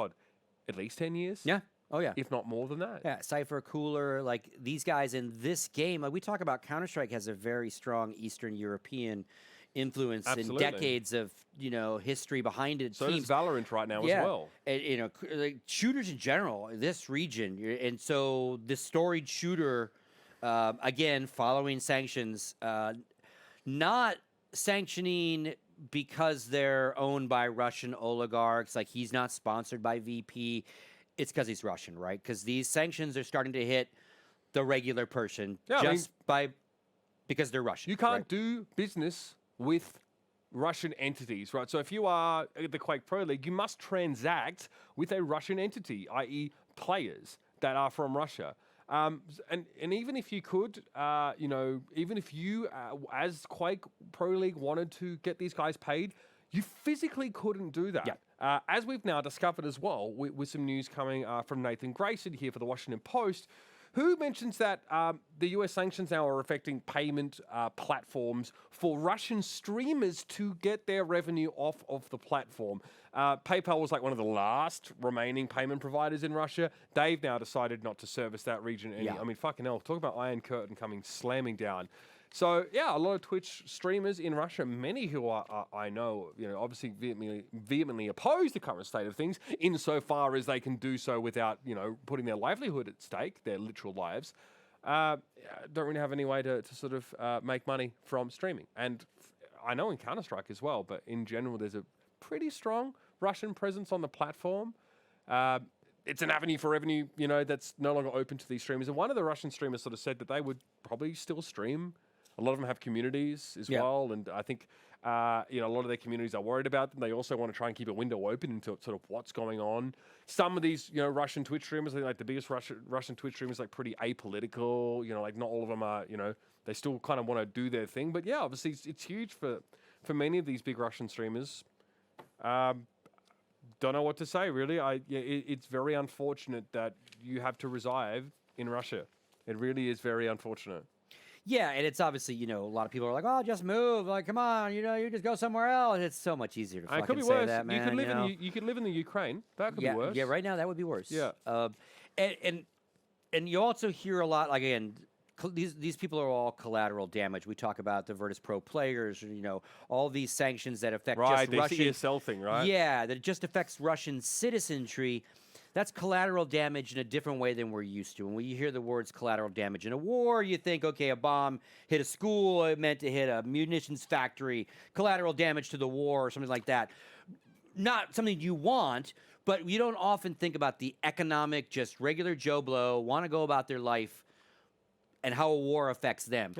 at least 10 years? Yeah. Oh, yeah. if not more than that. Yeah, Cypher, Cooler, like these guys in this game. Like we talk about, Counter-Strike has a very strong Eastern European influence Absolutely. and decades of history behind it. So does Valorant right now as well. And, like shooters in general, this region, and so this storied shooter, again following sanctions, not sanctioning because they're owned by Russian oligarchs. Like he's not sponsored by VP. It's because he's Russian, right? Because these sanctions are starting to hit the regular person because they're Russian. You can't do business with Russian entities, right? So if you are the Quake Pro League, you must transact with a Russian entity, i.e. players that are from Russia. And even if you could, even if you, as Quake Pro League, wanted to get these guys paid, you physically couldn't do that. Yeah. As we've now discovered as well, with some news coming from Nathan Grayson here for the Washington Post, who mentions that the US sanctions now are affecting payment platforms for Russian streamers to get their revenue off of the platform. PayPal was like one of the last remaining payment providers in Russia. They've now decided not to service that region. I mean, fucking hell, talk about Iron Curtain coming slamming down. So, yeah, a lot of Twitch streamers in Russia, many who I know, obviously vehemently oppose the current state of things, insofar as they can do so without, putting their livelihood at stake, their literal lives, don't really have any way to sort of make money from streaming. And I know in Counter-Strike as well, but in general, there's a pretty strong Russian presence on the platform. It's an avenue for revenue, that's no longer open to these streamers. And one of the Russian streamers sort of said that they would probably still stream. A lot of them have communities as well, and I think a lot of their communities are worried about them. They also want to try and keep a window open into sort of what's going on. Some of these, Russian Twitch streamers, like the biggest Russian Twitch streamers, like pretty apolitical. Like not all of them are, they still kind of want to do their thing. But yeah, obviously it's huge for many of these big Russian streamers. Don't know what to say really. It's very unfortunate that you have to reside in Russia. It really is very unfortunate. Yeah, and it's obviously, a lot of people are like, "Oh, just move! Like, come on, you just go somewhere else." And it's so much easier to fucking say that, man. You could live in the Ukraine. That could be worse. Yeah, right now that would be worse. Yeah. And you also hear a lot, like again, these people are all collateral damage. We talk about the Virtus Pro players, all these sanctions that affect just Russian ESL thing, right? Yeah, that just affects Russian citizenry. That's collateral damage in a different way than we're used to. And when you hear the words collateral damage in a war, you think, okay, a bomb hit a school, it meant to hit a munitions factory, collateral damage to the war or something like that. Not something you want, but you don't often think about the economic, just regular Joe Blow, want to go about their life and how a war affects them.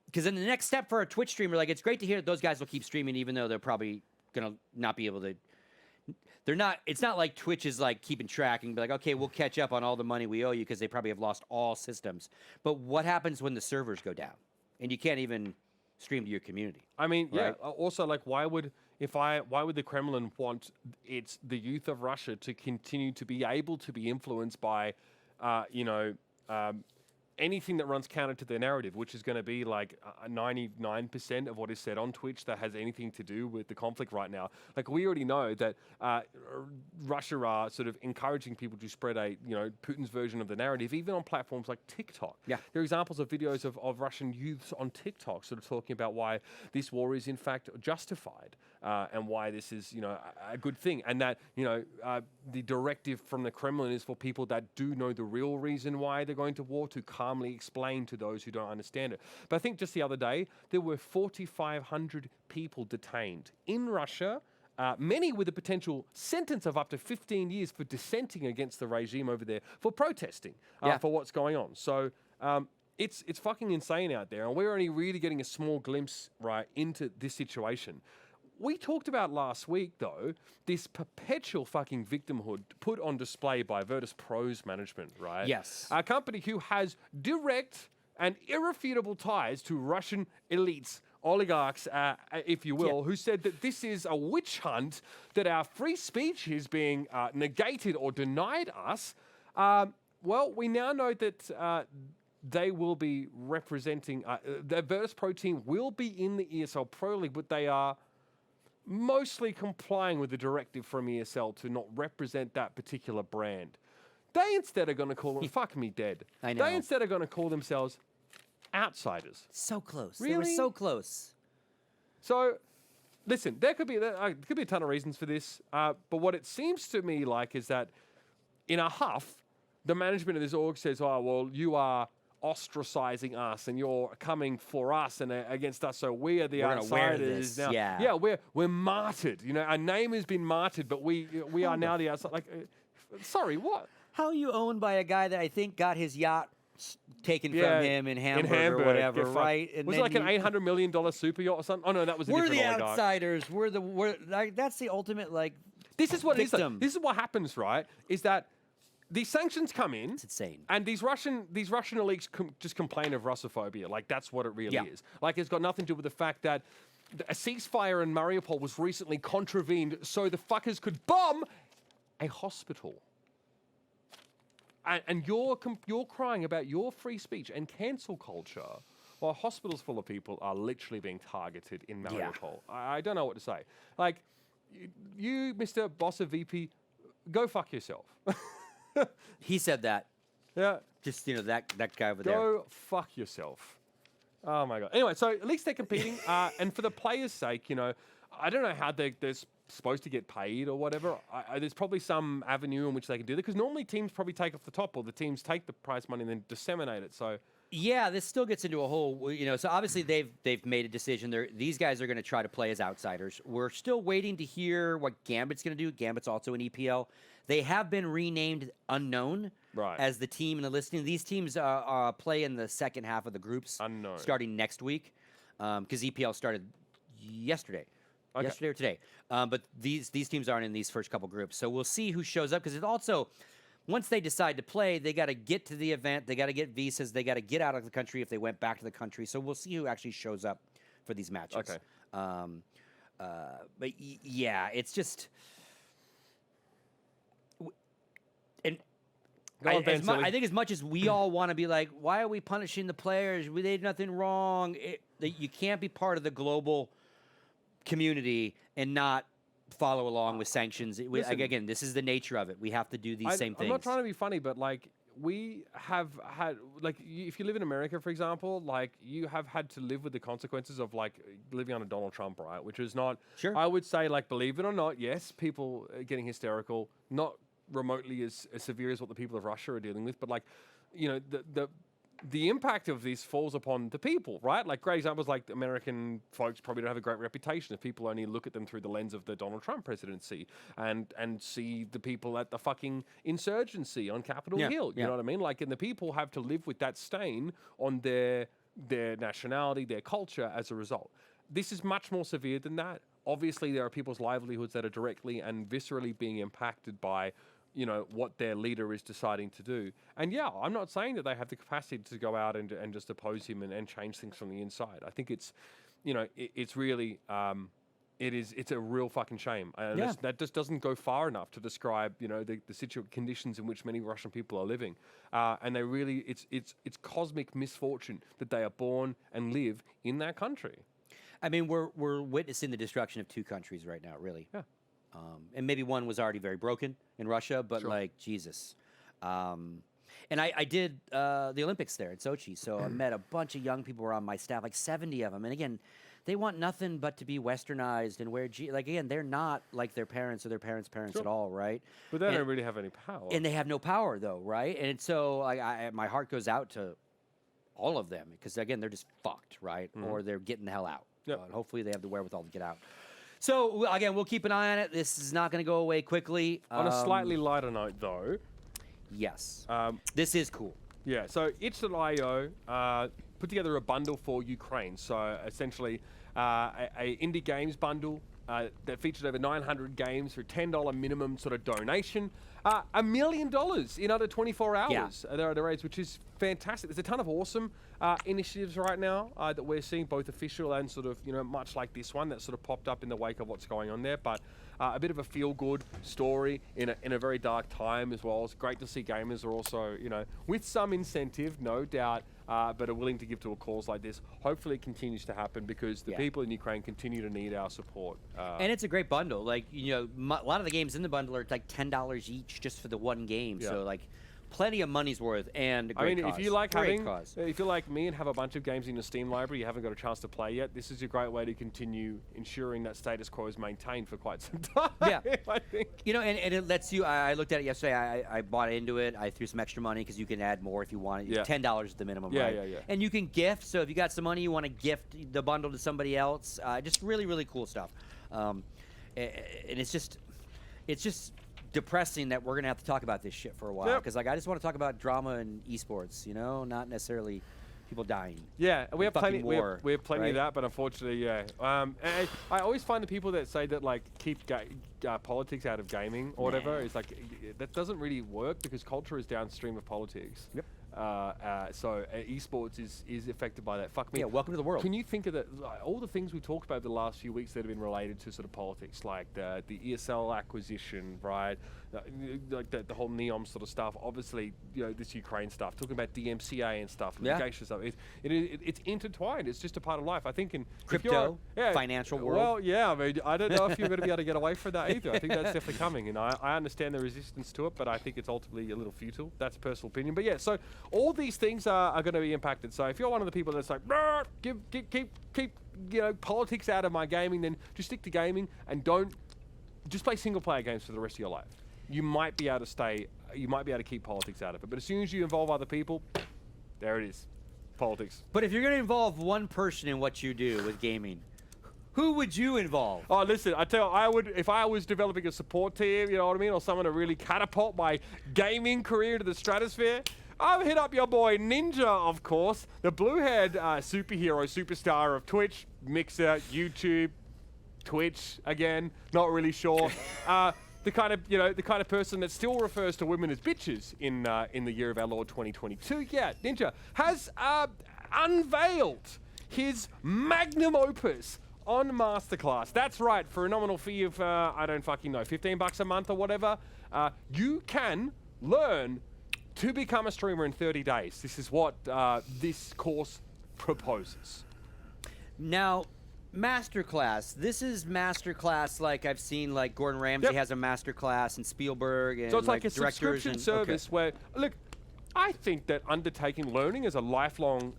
Because then the next step for a Twitch streamer, like it's great to hear that those guys will keep streaming even though they're probably going to not be able to. It's not like Twitch is like keeping track and be like, okay, we'll catch up on all the money we owe you because they probably have lost all systems. But what happens when the servers go down and you can't even stream to your community? I mean, right? Yeah. Also, like, why would the Kremlin want the youth of Russia to continue to be able to be influenced by, anything that runs counter to their narrative, which is going to be like 99% of what is said on Twitch that has anything to do with the conflict right now. Like we already know that Russia are sort of encouraging people to spread Putin's version of the narrative, even on platforms like TikTok. Yeah. There are examples of videos of Russian youths on TikTok sort of talking about why this war is in fact justified and why this is, a good thing. And that, the directive from the Kremlin is for people that do know the real reason why they're going to war to calmly explain to those who don't understand it. But I think just the other day, there were 4,500 people detained in Russia, many with a potential sentence of up to 15 years for dissenting against the regime over there, for protesting for what's going on. So it's fucking insane out there. And we're only really getting a small glimpse, right, into this situation. We talked about last week, though, this perpetual fucking victimhood put on display by Virtus Pro's management, right? Yes. A company who has direct and irrefutable ties to Russian elites, oligarchs, if you will, who said that this is a witch hunt, that our free speech is being negated or denied us. Well, we now know that they will be representing, the Virtus Pro team will be in the ESL Pro League, but they are mostly complying with the directive from ESL to not represent that particular brand. They instead are going to call them, fuck me dead. I know. They instead are going to call themselves outsiders. So close. Really? They were so close. So, listen, there could be a ton of reasons for this, but what it seems to me like is that in a huff, the management of this org says, oh, well, you are ostracizing us and you're coming for us and against us, so we are the outsiders now. Yeah, we're martyred. You know, our name has been martyred, but we are now the outside. Like, sorry, what? How are you owned by a guy that I think got his yacht taken from him in Hamburg or whatever, right? And was it like an $800 million super yacht or something? Oh no, that was a we're different the oligarch. outsiders. We're like, that's the ultimate like. This is what it is. victim. This is what happens, right? Is that these sanctions come in. It's insane. And these Russian elites just complain of Russophobia. Like, that's what it really is. Like, it's got nothing to do with the fact that a ceasefire in Mariupol was recently contravened so the fuckers could bomb a hospital. And you're crying about your free speech and cancel culture while hospitals full of people are literally being targeted in Mariupol. I don't know what to say. Like, you, Mr. Boss of VP, go fuck yourself. He said that. Yeah. Just, you know, that guy over there. Go fuck yourself. Oh, my God. Anyway, so at least they're competing. And for the players' sake, you know, I don't know how they're supposed to get paid or whatever. There's probably some avenue in which they can do that, because normally teams probably take off the top, or the teams take the prize money and then disseminate it. So yeah, this still gets into a whole, you know, so obviously they've made a decision. These guys are going to try to play as outsiders. We're still waiting to hear what Gambit's going to do. Gambit's also an EPL. They have been renamed Unknown as the team in the listing. These teams play in the second half of the groups starting next week, because EPL started yesterday. Okay. Yesterday or today. But these teams aren't in these first couple groups. So we'll see who shows up, because it also, once they decide to play, they got to get to the event. They got to get visas. They got to get out of the country if they went back to the country. So we'll see who actually shows up for these matches. Okay. But yeah, it's just... And I think as much as we all want to be like, why are we punishing the players? They did nothing wrong. You can't be part of the global community and not follow along with sanctions. Again, this is the nature of it. We have to do these same things. I'm not trying to be funny, but like, we have had, like, if you live in America, for example, like, you have had to live with the consequences of, like, living under Donald Trump, right? Which is not, I would say, like, believe it or not, yes, people are getting hysterical, not remotely as severe as what the people of Russia are dealing with, but, like, you know, the impact of this falls upon the people, right? Like, great examples, like, American folks probably don't have a great reputation if people only look at them through the lens of the Donald Trump presidency and see the people at the fucking insurgency on Capitol Hill. You know what I mean? Like, and the people have to live with that stain on their nationality, their culture as a result. This is much more severe than that. Obviously, there are people's livelihoods that are directly and viscerally being impacted by, you know, what their leader is deciding to do. And yeah, I'm not saying that they have the capacity to go out and just oppose him and change things from the inside. I think it's, you know, it's really, it's a real fucking shame. That just doesn't go far enough to describe, you know, the conditions in which many Russian people are living. And they really, it's cosmic misfortune that they are born and live in that country. I mean, we're witnessing the destruction of two countries right now, really. Yeah. And maybe one was already very broken in Russia, but like, Jesus. And I did the Olympics there in Sochi, so I met a bunch of young people who were on my staff, like 70 of them. And again, they want nothing but to be westernized and wear like, again, they're not like their parents or their parents' parents at all, right? But they don't really have any power. And they have no power, though, right? And so like, my heart goes out to all of them, because, again, they're just fucked, right? Or they're getting the hell out. Yep. And hopefully they have the wherewithal to get out. So, again, we'll keep an eye on it. This is not going to go away quickly. On a slightly lighter note, though. Yes. This is cool. Yeah, so itch.io put together a bundle for Ukraine. So, essentially, a indie games bundle that featured over 900 games for a $10 minimum sort of donation. $1 million in under 24 hours. There are the rates, which is fantastic. There's a ton of awesome initiatives right now that we're seeing, both official and sort of, you know, much like this one that sort of popped up in the wake of what's going on there. But a bit of a feel-good story in a very dark time as well. It's great to see gamers are also, you know, with some incentive, no doubt, but are willing to give to a cause like this. Hopefully it continues to happen, because the people in Ukraine continue to need our support. And it's a great bundle. Like, a lot of the games in the bundle are like $10 each just for the one game. Yeah. So like, plenty of money's worth and a great cause. If you like cause. if you're like me and have a bunch of games in your Steam library you haven't got a chance to play yet, this is a great way to continue ensuring that status quo is maintained for quite some time. Yeah. I think. And it lets you. I looked at it yesterday. I bought into it. I threw some extra money because you can add more if you want. Yeah. $10 is the minimum, Yeah, right? yeah. And you can gift. So if you got some money, you want to gift the bundle to somebody else. Just really, really cool stuff. And it's just depressing that we're gonna have to talk about this shit for a while because I just want to talk about drama and esports, not necessarily people dying. Yeah, we have plenty. War, we have plenty right? of that, but unfortunately, yeah. And I always find the people that say that like keep politics out of gaming or whatever is like that doesn't really work because culture is downstream of politics. Yep. So esports is affected by that. Fuck me. Yeah, welcome to the world. Can you think of all the things we talked about the last few weeks that have been related to sort of politics, like the ESL acquisition, right? Like the whole NEOM sort of stuff. Obviously, this Ukraine stuff. Talking about DMCA and stuff, litigation stuff. It's intertwined. It's just a part of life. I think in crypto, financial world. Well, yeah. I mean, I don't know if you're going to be able to get away from that either. I think that's definitely coming, and I understand the resistance to it, but I think it's ultimately a little futile. That's a personal opinion. But yeah, so all these things are going to be impacted. So if you're one of the people that's like, keep politics out of my gaming, then just stick to gaming and don't just play single player games for the rest of your life. You might be able to keep politics out of it. But as soon as you involve other people, there it is. Politics. But if you're going to involve one person in what you do with gaming, who would you involve? Oh, listen, I tell you, I would, if I was developing a support team, you know what I mean, or someone to really catapult my gaming career to the stratosphere, I would hit up your boy Ninja, of course, the blue-haired superstar of Twitch, Mixer, YouTube, Twitch, again, not really sure. The kind of person that still refers to women as bitches in the year of our Lord 2022. Yeah, Ninja has unveiled his magnum opus on MasterClass. That's right, for a nominal fee of I don't fucking know, $15 a month or whatever. You can learn to become a streamer in 30 days. This is what this course proposes. Now, MasterClass. This is MasterClass like I've seen, like Gordon Ramsay has a MasterClass and Spielberg and so it's like a directors subscription service where, look, I think that undertaking learning as a lifelong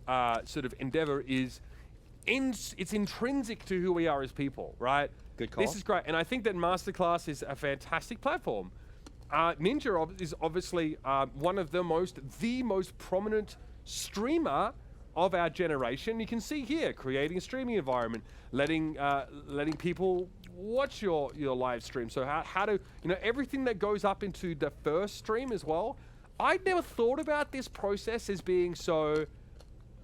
sort of endeavor is it's intrinsic to who we are as people, right? Good call. This is great, and I think that MasterClass is a fantastic platform. Ninja is obviously one of the most prominent streamer of our generation. You can see here, creating a streaming environment, letting people watch your live stream. So how to, everything that goes up into the first stream as well. I never thought about this process as being so,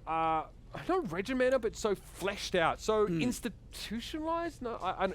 not regimented, but so fleshed out, so institutionalized,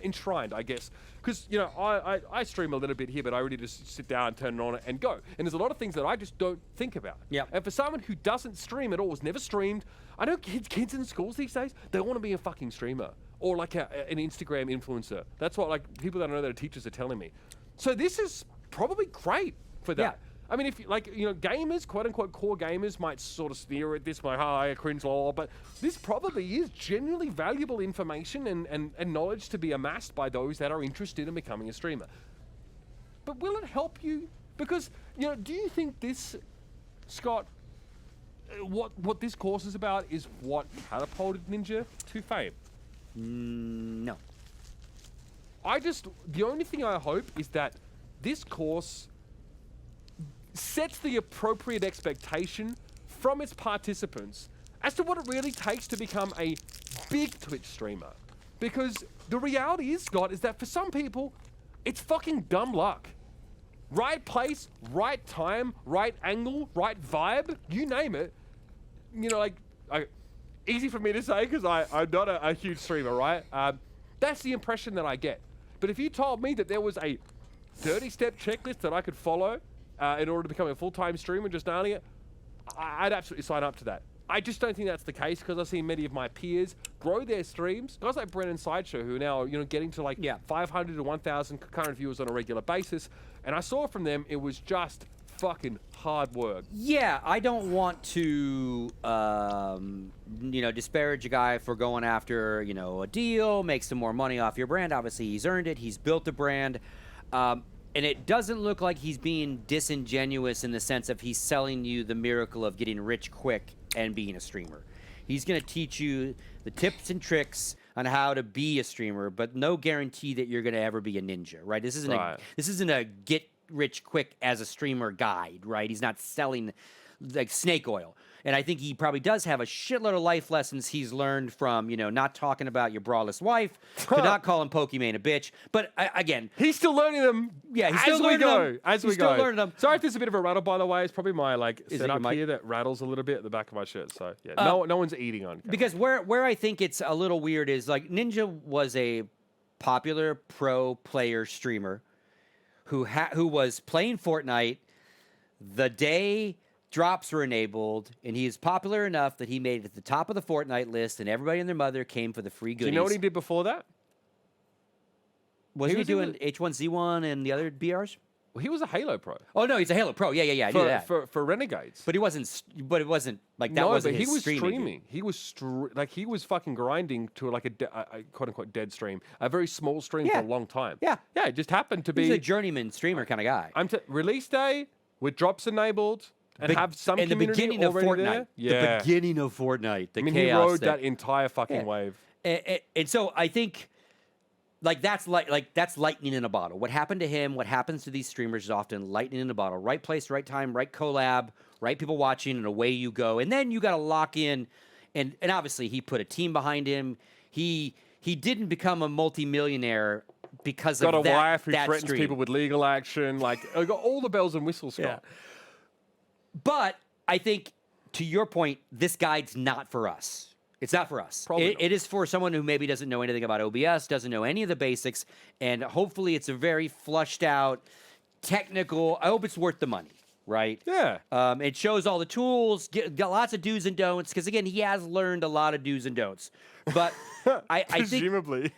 enshrined, I guess. Because, I stream a little bit here, but I really just sit down, turn it on and go. And there's a lot of things that I just don't think about. Yeah. And for someone who doesn't stream at all, has never streamed, I know kids in schools these days, they want to be a fucking streamer. Or like an Instagram influencer. That's what people that I know that are teachers are telling me. So this is probably great for that. Yeah. I mean, if gamers, quote unquote core gamers, might sort of sneer at this, like, I cringe, lol, but this probably is genuinely valuable information and knowledge to be amassed by those that are interested in becoming a streamer. But will it help you? Because, do you think this, Scott, what this course is about is what catapulted Ninja to fame? No. The only thing I hope is that this course sets the appropriate expectation from its participants as to what it really takes to become a big Twitch streamer. Because the reality is, Scott, is that for some people, it's fucking dumb luck. Right place, right time, right angle, right vibe, you name it. Easy for me to say because I'm not a huge streamer, right? That's the impression that I get. But if you told me that there was a 30-step checklist that I could follow in order to become a full-time streamer, just nailing it, I'd absolutely sign up to that. I just don't think that's the case because I've seen many of my peers grow their streams. Guys like Brennan Sideshow, who are now getting to 500 to 1,000 concurrent viewers on a regular basis, and I saw from them it was just fucking hard work. Yeah, I don't want to, disparage a guy for going after, a deal, make some more money off your brand. Obviously, he's earned it. He's built a brand. And it doesn't look like he's being disingenuous in the sense of he's selling you the miracle of getting rich quick and being a streamer. He's going to teach you the tips and tricks on how to be a streamer, but no guarantee that you're going to ever be a ninja, right? This isn't a get rich quick as a streamer guide, right? He's not selling like snake oil. And I think he probably does have a shitload of life lessons he's learned from, not talking about your braless wife, to not calling Pokimane a bitch. But again, he's still learning them. Yeah, he's still learning them. As we go. He's still learning them. Sorry if there's a bit of a rattle, by the way. It's probably my Is setup it here that rattles a little bit at the back of my shirt. So yeah, no one's eating on. Because where I think it's a little weird is like Ninja was a popular pro player streamer who was playing Fortnite the day drops were enabled, and he is popular enough that he made it at the top of the Fortnite list, and everybody and their mother came for the free goodies. Do you know what he did before that? Was he doing H1Z1 and the other BRs? Well, he was a Halo pro. Oh no, he's a Halo pro. Yeah, I knew that. For Renegades. But he wasn't. But it wasn't like that. No, wasn't but his he was streaming. He was he was fucking grinding to like a quote unquote dead stream, a very small stream for a long time. Yeah, it just happened to be. He's a journeyman streamer kind of guy. Release day with drops enabled. And have some in the community beginning of already Fortnite. there? The beginning of Fortnite. The chaos he rode that entire fucking wave. And so I think, that's lightning in a bottle. What happened to him? What happens to these streamers is often lightning in a bottle. Right place, right time, right collab, right people watching, and away you go. And then you got to lock in, and obviously he put a team behind him. He didn't become a multimillionaire because of that. Got a wife who that threatens stream. people with legal action. Got all the bells and whistles, Scott. Yeah. But I think, to your point, this guide's not for us. It's not for us. It is for someone who maybe doesn't know anything about OBS, doesn't know any of the basics, and hopefully it's a very flushed out, technical. I hope it's worth the money, right? Yeah. It shows all the tools, got lots of do's and don'ts, because again, he has learned a lot of do's and don'ts. But I think presumably,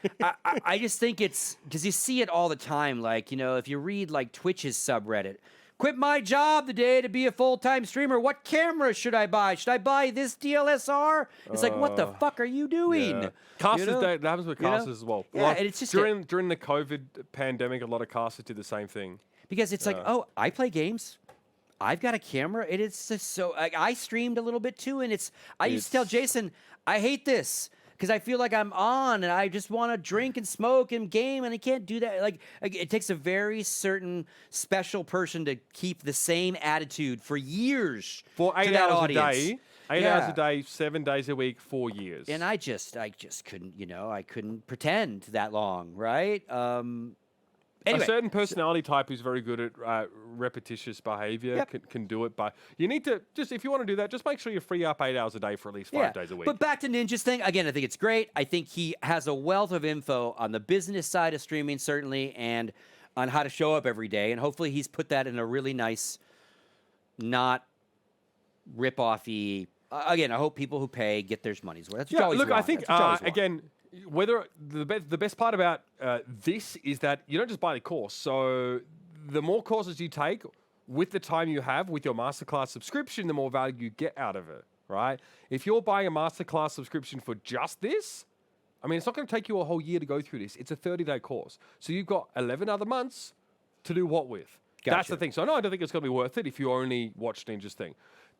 I just think it's because you see it all the time. Like if you read like Twitch's subreddit. Quit my job today to be a full-time streamer. What camera should I buy? Should I buy this DLSR? It's like, what the fuck are you doing? Yeah. Casters, that happens with casters as well. Yeah, and it's just during the COVID pandemic, a lot of casters did the same thing. Because it's like, oh, I play games. I've got a camera. And it's just so I streamed a little bit too, and I used to tell Jason, I hate this. Because I feel like I'm on and I just want to drink and smoke and game, and I can't do that. Like it takes a very certain special person to keep the same attitude for years. For 8 to that hours audience. a day. 8 hours a day, 7 days a week, 4 years. And I just couldn't, I couldn't pretend that long, right? Anyway, a certain personality type who's very good at repetitious behavior can do it, but you need to if you want to do that, just make sure you free up 8 hours a day for at least 5 days a week. But back to Ninja's thing again, I think it's great. I think he has a wealth of info on the business side of streaming, certainly, and on how to show up every day. And hopefully, he's put that in a really nice, not rip-offy. Again, I hope people who pay get their money's worth. That's what you always look, want. I think again. Whether the best part about this is that you don't just buy the course. So the more courses you take with the time you have with your MasterClass subscription, the more value you get out of it, right? If you're buying a MasterClass subscription for just this, I mean, it's not going to take you a whole year to go through this. It's a 30-day course. So you've got 11 other months to do what with? Gotcha. That's the thing. So no, I don't think it's going to be worth it if you only watch Ninja's thing.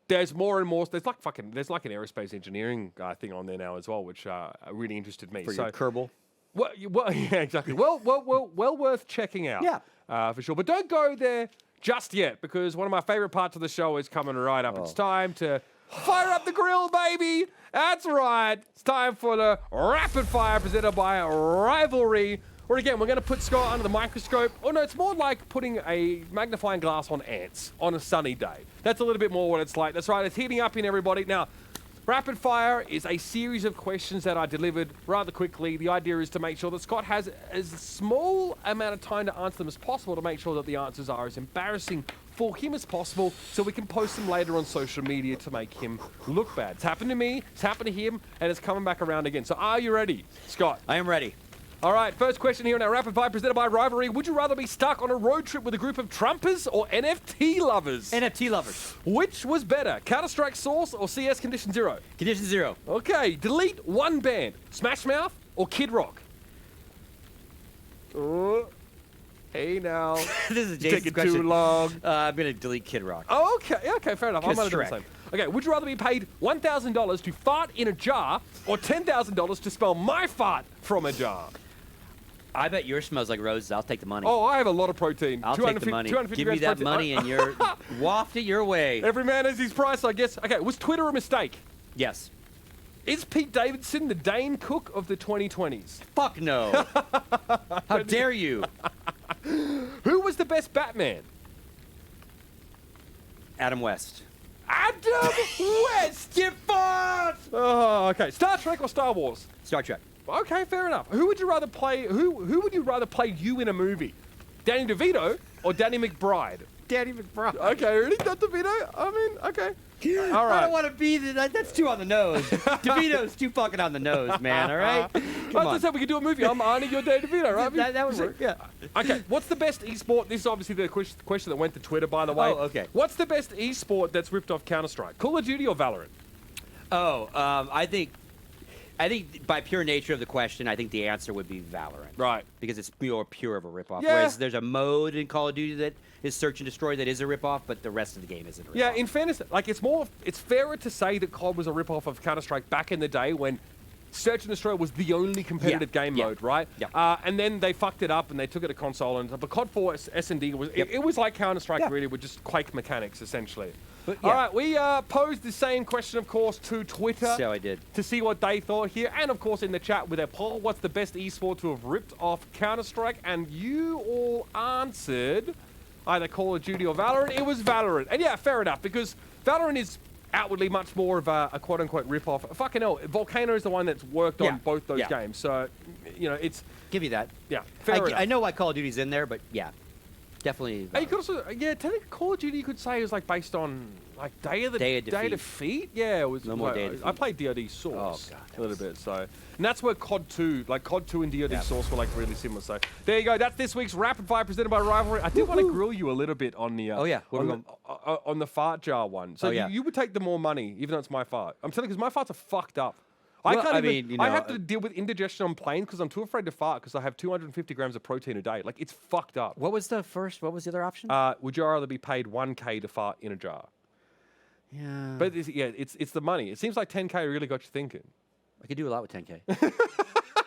There's more and more. There's like an aerospace engineering thing on there now as well, which really interested me. For your Kerbal. Well, yeah, exactly. Well worth checking out. Yeah, for sure. But don't go there just yet, because one of my favorite parts of the show is coming right up. It's time to fire up the grill, baby. That's right. It's time for the rapid fire presented by Rivalry. Where again, we're going to put Scott under the microscope. Oh no, it's more like putting a magnifying glass on ants on a sunny day. That's a little bit more what it's like. That's right, it's heating up in everybody. Now, rapid fire is a series of questions that are delivered rather quickly. The idea is to make sure that Scott has as small amount of time to answer them as possible, to make sure that the answers are as embarrassing for him as possible, so we can post them later on social media to make him look bad. It's happened to me, it's happened to him, and it's coming back around again. So are you ready, Scott? I am ready. All right, first question here in our Rapid Fire presented by Rivalry. Would you rather be stuck on a road trip with a group of Trumpers or NFT lovers? NFT lovers. Which was better, Counter-Strike Source or CS Condition Zero? Condition 0. Okay, delete one band, Smash Mouth or Kid Rock? Hey now. This is Jason's taking question. too long. I'm going to delete Kid Rock. Oh, okay, fair enough. I might have done the Shrek. same. Okay, would you rather be paid $1,000 to fart in a jar or $10,000 to smell my fart from a jar? I bet yours smells like roses. I'll take the money. Oh, I have a lot of protein. I'll take the money. 250 Give me grams that protein. money and you're waft it your way. Every man has his price, I guess. Okay, was Twitter a mistake? Yes. Is Pete Davidson the Dane Cook of the 2020s? Fuck no. How dare you? Who was the best Batman? Adam West. Adam West! Get fucked! Oh, okay. Star Trek or Star Wars? Star Trek. Okay, fair enough. Who would you rather play? Who would you rather play you in a movie? Danny DeVito or Danny McBride? Danny McBride. Okay, really? Not DeVito? I mean, okay. All I right. don't want to be that's too on the nose. DeVito's too fucking on the nose, man. All right. I Come just on. said we could do a movie. I'm Arnie, you're Danny DeVito, right? That would work. Yeah. Okay, what's the best esport? This is obviously the question that went to Twitter, by the way. Oh, okay. What's the best esport that's ripped off Counter-Strike? Call of Duty or Valorant? Oh, I think by pure nature of the question, I think the answer would be Valorant. Right. Because it's more pure of a ripoff. Yeah. Whereas there's a mode in Call of Duty that is search and destroy that is a ripoff, but the rest of the game isn't a ripoff. Yeah, in fairness, like it's fairer to say that COD was a ripoff of Counter-Strike back in the day when Search and Destroy was the only competitive game mode, right? Yeah. And then they fucked it up and they took it to console. But COD 4 S&D was it was like Counter-Strike really with just Quake mechanics essentially. But, All right, we posed the same question, of course, to Twitter. So I did. To see what they thought here, and of course in the chat with our poll, what's the best esport to have ripped off Counter-Strike? And you all answered either Call of Duty or Valorant. It was Valorant, and yeah, fair enough, because Valorant is outwardly much more of a quote-unquote rip-off. Fucking hell, Volcano is the one that's worked on both those games, so you know it's Give you that. fair enough. I know why Call of Duty's in there, but yeah, definitely. You could also, technically Call of Duty you could say is like based on like Day of Defeat. Yeah, it was. No more Day of I Defeat. played DoD Source Oh, God, a little bit, so and that's where COD 2 and DoD Source were like really similar. So there you go. That's this week's Rapid Fire presented by Rivalry. I did want to grill you a little bit on the on the fart jar one. So you would take the more money, even though it's my fart. I'm telling you, because my farts are fucked up. Well, I have to deal with indigestion on planes because I'm too afraid to fart because I have 250 grams of protein a day. Like, it's fucked up. What was the other option? Would you rather be paid 1K to fart in a jar? Yeah. But it's the money. It seems like 10K really got you thinking. I could do a lot with 10K.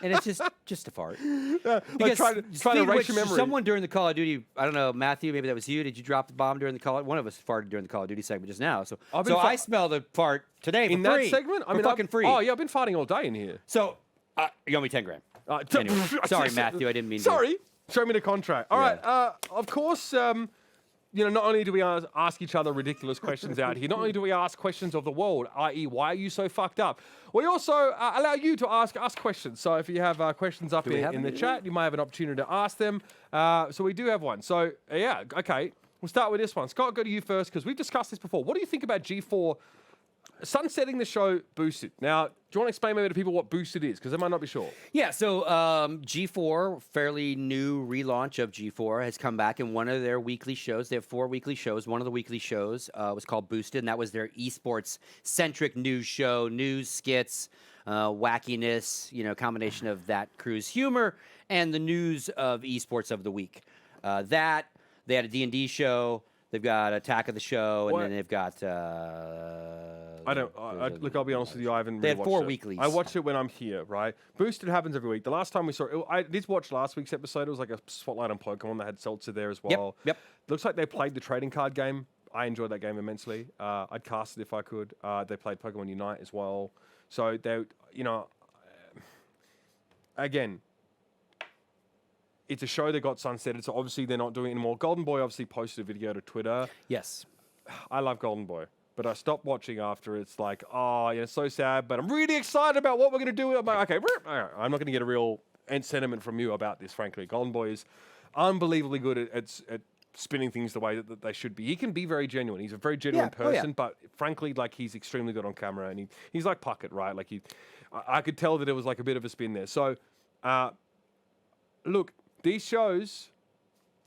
And it's just a fart. Like trying to erase your memory. Someone during the Call of Duty, I don't know, Matthew, maybe that was you. Did you drop the bomb during the Call? One of us farted during the Call of Duty segment just now. So I smelled a fart today for in free. that segment? I mean, fucking free. Oh, yeah, I've been farting all day in here. So, you owe me 10 grand. Anyway, sorry, Matthew, I didn't mean to. Sorry. Show me the contract. All right. Of course, not only do we ask each other ridiculous questions out here, not only do we ask questions of the world, i.e., why are you so fucked up? We also allow you to ask us questions. So if you have questions up in the chat, you might have an opportunity to ask them. So we do have one. So, okay. We'll start with this one. Scott, go to you first, because we've discussed this before. What do you think about G4 sunsetting the show Boosted? Now, do you want to explain maybe to people what Boosted is? Because they might not be sure. Yeah, so G4, fairly new relaunch of G4, has come back in one of their weekly shows. They have 4 weekly shows. One of the weekly shows was called Boosted, and that was their esports-centric news show, news, skits, wackiness, combination of that crew's humor and the news of esports of the week. They had a D&D show. They've got Attack of the Show, and then they've got... look, I'll be honest with you, I haven't They really had 4 watched it. weeklies. I watch it when I'm here, right? Boosted happens every week. The last time we saw it, I did watch last week's episode. It was like a spotlight on Pokemon. They had Seltzer there as well. Yep. Looks like they played the trading card game. I enjoyed that game immensely. I'd cast it if I could. They played Pokemon Unite as well. So they, again, it's a show that got sunsetted, so obviously they're not doing it anymore. Golden Boy obviously posted a video to Twitter. Yes. I love Golden Boy, but I stopped watching after. It's like, so sad, but I'm really excited about what we're going to do. I'm like, okay, I'm not going to get a real sentiment from you about this, frankly. Golden Boy is unbelievably good at spinning things the way that they should be. He can be very genuine. He's a very genuine person, but frankly, like, he's extremely good on camera, and he's like Puckett, right? Like, I could tell that it was like a bit of a spin there. So, look, these shows,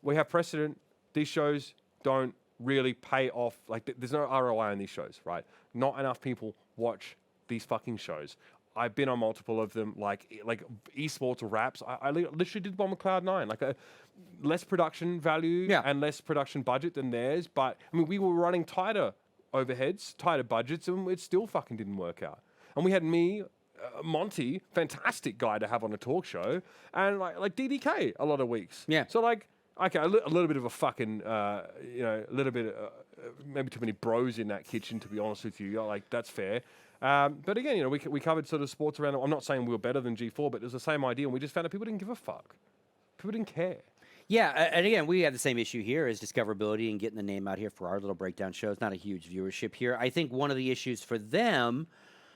we have precedent. These shows don't really pay off. Like, there's no ROI on these shows, right? Not enough people watch these fucking shows. I've been on multiple of them, like esports or raps. I literally did one with Cloud9, like a less production value and less production budget than theirs. But I mean, we were running tighter overheads, tighter budgets, and it still fucking didn't work out. And we had me, Monty, fantastic guy to have on a talk show, and like DDK a lot of weeks. Yeah. So like, okay, a little bit of a fucking, a little bit, maybe too many bros in that kitchen, to be honest with you. Like, that's fair. But again, we covered sort of sports around. I'm not saying we were better than G4, but it was the same idea, and we just found out people didn't give a fuck. People didn't care. Yeah, and again, we have the same issue here as discoverability and getting the name out here for our little breakdown shows. Not a huge viewership here. I think one of the issues for them,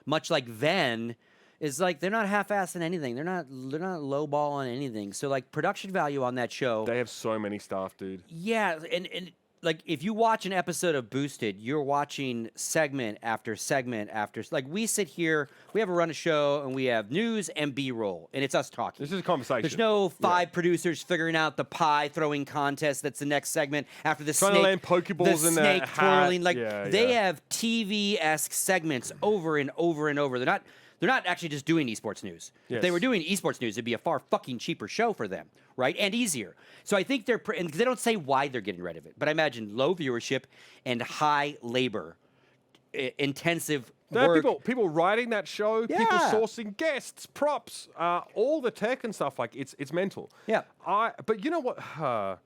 much like Venn, is like they're not half-assing anything. They're not lowballing anything. So like production value on that show. They have so many staff, dude. Yeah, and like if you watch an episode of Boosted, you're watching segment after segment after. Like we sit here, we have a run of show, and we have news and B-roll, and it's us talking. This is a conversation. There's no five producers figuring out the pie throwing contest. That's the next segment after the trying snake. To land Pokeballs the in snake the twirling. Hat. Like they have TV-esque segments over and over and over. They're not actually just doing esports news. If they were doing esports news, it'd be a far fucking cheaper show for them, right? And easier. So I think and they don't say why they're getting rid of it, but I imagine low viewership and high labor intensive there work. are people writing that show, people sourcing guests, props, all the tech and stuff. Like it's mental. Yeah. But you know what?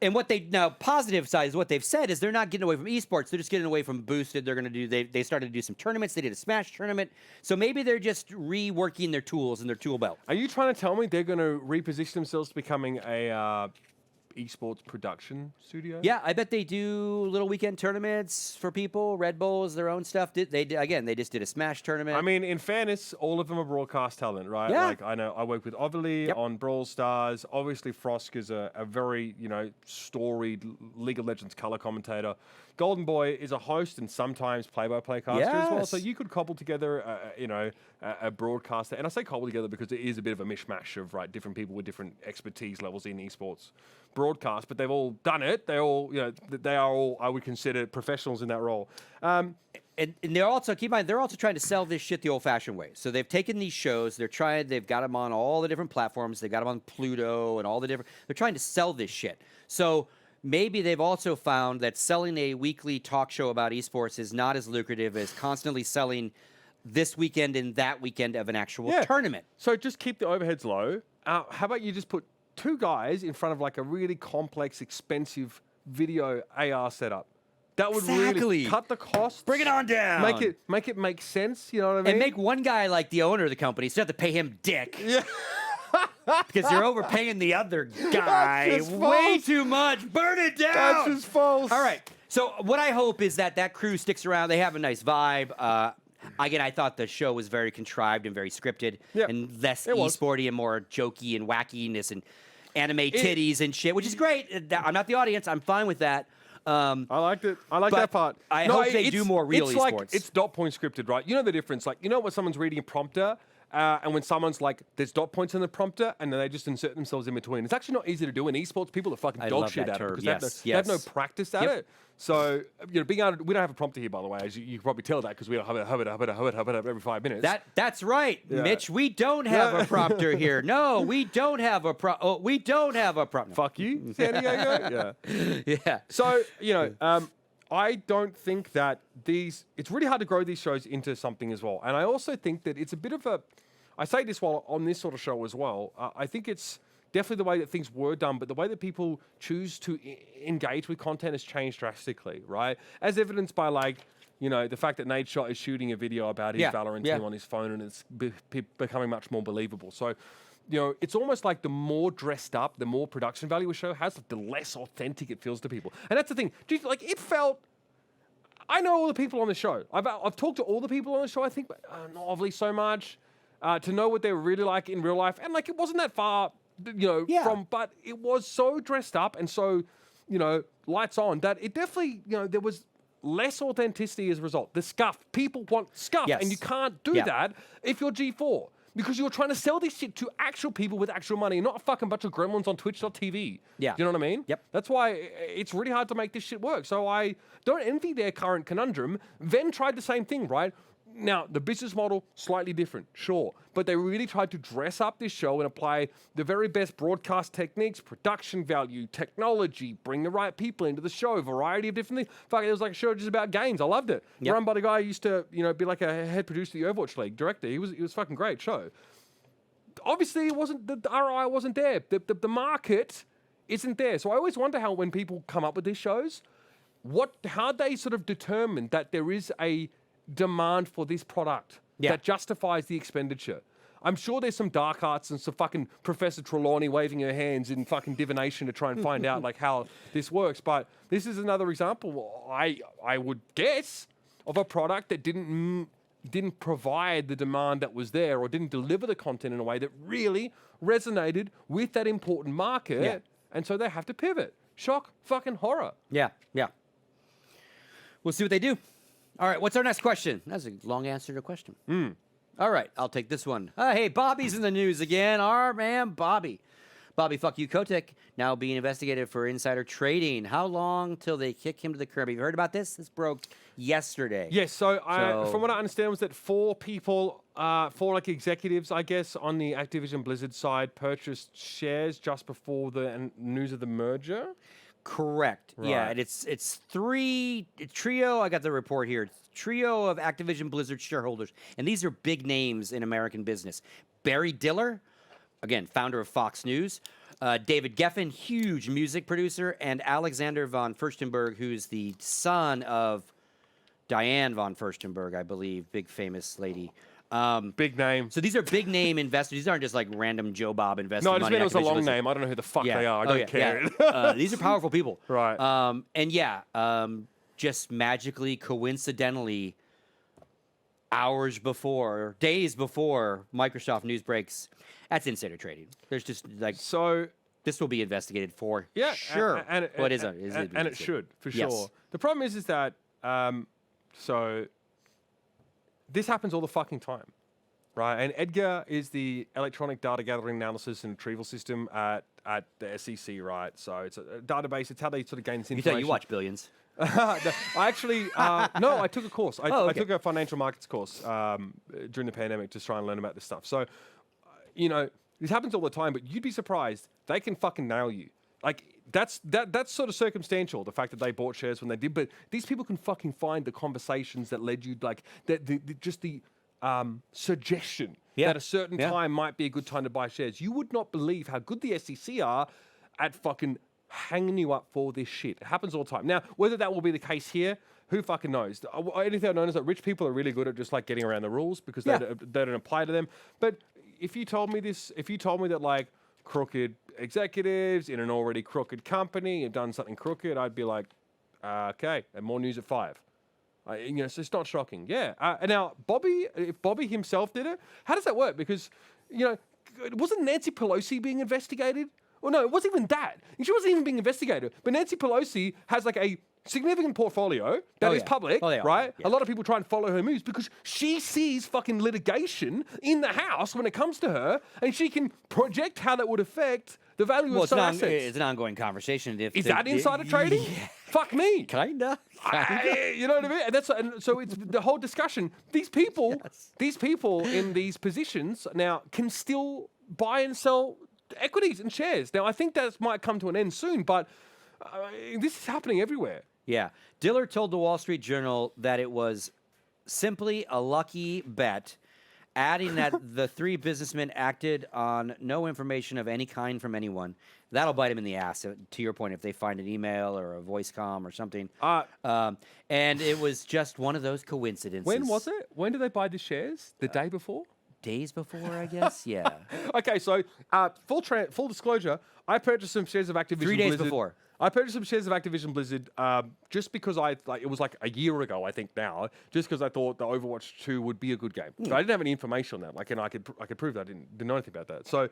And what they now positive side is what they've said is they're not getting away from esports. They're just getting away from Boosted. They're going to do. They started to do some tournaments. They did a Smash tournament. So maybe they're just reworking their tools and their tool belt. Are you trying to tell me they're going to reposition themselves to becoming a esports production studio? Yeah, I bet they do little weekend tournaments for people. Red Bull is their own stuff. They just did a Smash tournament. I mean, in fairness, all of them are broadcast talent, right? Yeah. Like I know I work with Overly on Brawl Stars. Obviously, Frosk is a very storied League of Legends color commentator. Golden Boy is a host and sometimes play-by-play caster as well. So you could cobble together, a broadcaster. And I say cobble together because it is a bit of a mishmash of different people with different expertise levels in esports broadcast. But they've all done it. They all, they are all, I would consider, professionals in that role. And they're also, keep in mind, they're also trying to sell this shit the old-fashioned way. So they've taken these shows, they've got them on all the different platforms, they've got them on Pluto and all the different, they're trying to sell this shit. So maybe they've also found that selling a weekly talk show about esports is not as lucrative as constantly selling this weekend and that weekend of an actual tournament. So just keep the overheads low. How about you just put two guys in front of a really complex, expensive video AR setup? That would really cut the cost. Bring it on down. Make it make sense. You know what I mean? And make one guy like the owner of the company, so you have to pay him dick. Yeah. Because you're overpaying the other guy way too much. Burn it down. That's just false. All right. So what I hope is that crew sticks around. They have a nice vibe. Again, I thought the show was very contrived and very scripted and less esporty and more jokey and wackiness and anime titties and shit, which is great. I'm not the audience. I'm fine with that. I liked it. I like that part. I hope they do more real esports. It's dot point scripted, right? You know the difference. When someone's reading a prompter and when someone's there's dot points in the prompter and then they just insert themselves in between. It's actually not easy to do in esports. People are fucking dog shit at it because they have no practice at it. So, being able to, we don't have a prompter here, by the way, as you can probably tell that because we don't have it every 5 minutes. That's right, Mitch. We don't have a prompter here. No, we don't have a prompter. Fuck you, San Diego. Yeah. So, I don't think that it's really hard to grow these shows into something as well. And I also think that it's a bit of I say this while on this sort of show as well. I think it's definitely the way that things were done, but the way that people choose to engage with content has changed drastically, right? As evidenced by the fact that Nate Shot is shooting a video about his Valorant team on his phone and it's becoming much more believable. So, it's almost like the more dressed up, the more production value a show has, the less authentic it feels to people. And that's the thing. It felt... I know all the people on the show. I've talked to all the people on the show, I think, but not obviously so much. To know what they were really like in real life. And it wasn't that far, from... But it was so dressed up and so, lights on that it definitely, there was less authenticity as a result. The scuff. People want scuff. And you can't do that if you're G4. because you're trying to sell this shit to actual people with actual money, not a fucking bunch of gremlins on Twitch.tv. Yeah. Do you know what I mean? Yep. That's why it's really hard to make this shit work. So I don't envy their current conundrum. Ven tried the same thing, right? Now, the business model, slightly different, sure. But they really tried to dress up this show and apply the very best broadcast techniques, production value, technology, bring the right people into the show, variety of different things. Fuck, it was like a show just about games. I loved it. Yep. Run by the guy who used to, be like a head producer of the Overwatch League director. He was fucking great show. Obviously, it wasn't the ROI wasn't there. The market isn't there. So I always wonder how when people come up with these shows, how they sort of determine that there is a demand for this product that justifies the expenditure. I'm sure there's some dark arts and some fucking Professor Trelawney waving her hands in fucking divination to try and find out like how this works. But this is another example, I would guess, of a product that didn't provide the demand that was there or didn't deliver the content in a way that really resonated with that important market. Yeah. And so they have to pivot. Shock fucking horror. Yeah. We'll see what they do. All right, what's our next question? That's a long answer to a question. All right, I'll take this one. Hey, Bobby's in the news again. Our man, Bobby. Bobby, fuck you, Kotick, now being investigated for insider trading. How long till they kick him to the curb? Have you heard about this? This broke yesterday. Yes, so from what I understand was that 4 people, 4 like executives, I guess, on the Activision Blizzard side purchased shares just before the news of the merger. Correct. Right. Yeah, and it's trio. I got the report here. Trio of Activision Blizzard shareholders, and these are big names in American business. Barry Diller, again, founder of Fox News. David Geffen, huge music producer, and Alexander von Furstenberg, who's the son of Diane von Furstenberg, I believe, big famous lady. Big name. So these are big name investors. These aren't just like random Joe Bob investors. No, I just meant it was a long name. I don't know who the fuck they are. I don't care. Yeah. These are powerful people. Right. Just magically, coincidentally, hours before, days before Microsoft news breaks, that's insider trading. There's just like this will be investigated for sure. And it should for sure. The problem is that this happens all the fucking time, right? And Edgar is the electronic data gathering, analysis, and retrieval system at the SEC, right? So it's a database. It's how they sort of gain this information. You watch Billions. I actually, no, I took a course. I took a financial markets course during the pandemic to try and learn about this stuff. So, this happens all the time, but you'd be surprised. They can fucking nail you. Like, that's sort of circumstantial, the fact that they bought shares when they did, but these people can fucking find the conversations that led you, like, the suggestion that a certain time might be a good time to buy shares. You would not believe how good the SEC are at fucking hanging you up for this shit. It happens all the time. Now, whether that will be the case here, who fucking knows? Anything I've known is that rich people are really good at just, like, getting around the rules because they don't apply to them. But if you told me that, like, crooked executives in an already crooked company have done something crooked, I'd be like, okay, and more news at 5. So it's not shocking. Yeah. And now, if Bobby himself did it, how does that work? Because, wasn't Nancy Pelosi being investigated? Well, no, it wasn't even that. She wasn't even being investigated. But Nancy Pelosi has like a significant portfolio that is public, right? Yeah. A lot of people try and follow her moves because she sees fucking litigation in the House when it comes to her, and she can project how that would affect the value of some assets. It's an ongoing conversation. Is that insider trading? Yeah. Fuck me. Kinda. You know what I mean? And so it's the whole discussion. These people in these positions now can still buy and sell equities and shares. Now, I think that might come to an end soon, but this is happening everywhere. Yeah. Diller told the Wall Street Journal that it was simply a lucky bet, adding that the 3 businessmen acted on no information of any kind from anyone. That'll bite him in the ass, to your point, if they find an email or a voice comm or something. And it was just one of those coincidences. When was it? When did they buy the shares? The day before? Days before, I guess. Yeah. Okay, so full disclosure, I purchased some shares of Activision 3 days Blizzard. before. I purchased some shares of Activision Blizzard just because it was like a year ago, I think now, just because I thought the Overwatch 2 would be a good game. So I didn't have any information on that, and I could prove that I didn't know anything about that. So,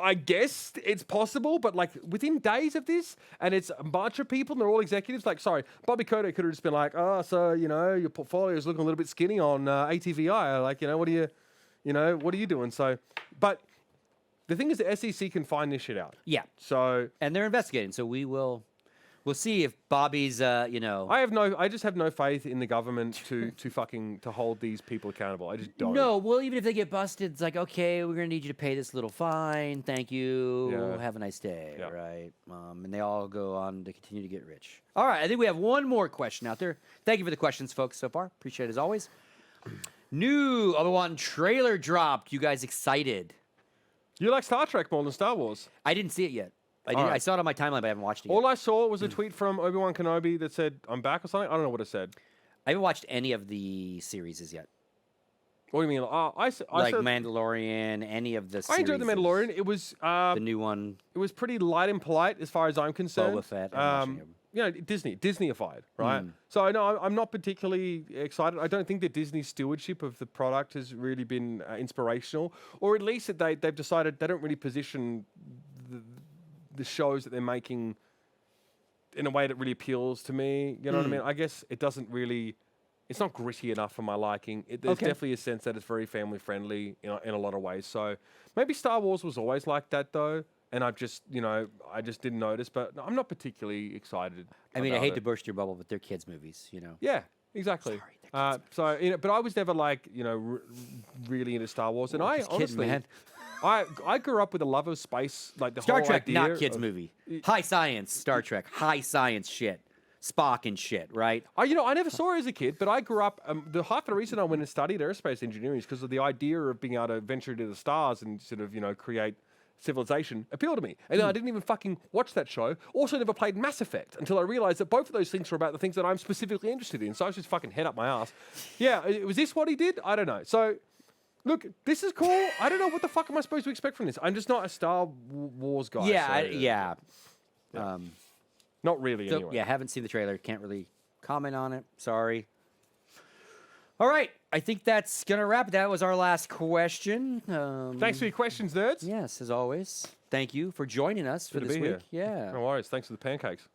I guess it's possible, but like within days of this, and it's a bunch of people, and they're all executives. Like, sorry, Bobby Kotick could have just been like, your portfolio is looking a little bit skinny on ATVI. Like, what do you You know, what are you doing? So, but the thing is, the SEC can find this shit out. Yeah. So, And they're investigating, so we'll see if Bobby's, I just have no faith in the government to hold these people accountable. I just don't. No, well, even if they get busted, it's like, okay, we're going to need you to pay this little fine. Thank you. Yeah. Have a nice day, Yeah. right? And they all go on to continue to get rich. All right, I think we have one more question out there. Thank you for the questions, folks, so far. Appreciate it as always. New Obi-Wan trailer dropped. You guys excited? You like Star Trek more than Star Wars? I didn't see it yet. I All right. I saw it on my timeline, but I haven't watched it yet. All I saw was a tweet from Obi-Wan Kenobi that said, "I'm back" or something. I don't know what it said. I haven't watched any of the series yet. What do you mean? I said, Mandalorian, any of the series. I enjoyed the Mandalorian. It was The new one. it was pretty light and polite as far as I'm concerned. Boba Fett, I'm watching him. You know, Disneyified, right? So no, I'm not particularly excited. I don't think that Disney's stewardship of the product has really been inspirational, or at least that they've decided they don't really position the shows that they're making in a way that really appeals to me. You know what I mean? I guess it doesn't really. It's not gritty enough for my liking. There's definitely a sense that it's very family friendly in a lot of ways. So maybe Star Wars was always like that though. And I just didn't notice, but I'm not particularly excited. I mean, I hate to burst your bubble, but they're kids' movies, you know. Yeah, exactly. Sorry, they're but I was never like, really into Star Wars. And I Just honestly, kidding, man. I grew up with a love of space, like the Star whole Trek, idea not kids' of- movie. High science, Star Trek. High science shit. Spock and shit, right? I never saw it as a kid, but I grew up. Half the reason I went and studied aerospace engineering is because of the idea of being able to venture to the stars and sort of, create civilization appealed to me. And then I didn't even fucking watch that show. Also never played Mass Effect until I realized that both of those things were about the things that I'm specifically interested in. So I was just fucking head up my ass. Yeah, was this what he did? I don't know. So, look, this is cool. I don't know what the fuck am I supposed to expect from this. I'm just not a Star Wars guy. Yeah, so, not really, So, anyway. yeah, haven't seen the trailer. Can't really comment on it. Sorry. All right. I think that's going to wrap it. That was our last question. Thanks for your questions, nerds. Yes, as always. Thank you for joining us for Good to this be week. here. Yeah. No worries. Thanks for the pancakes.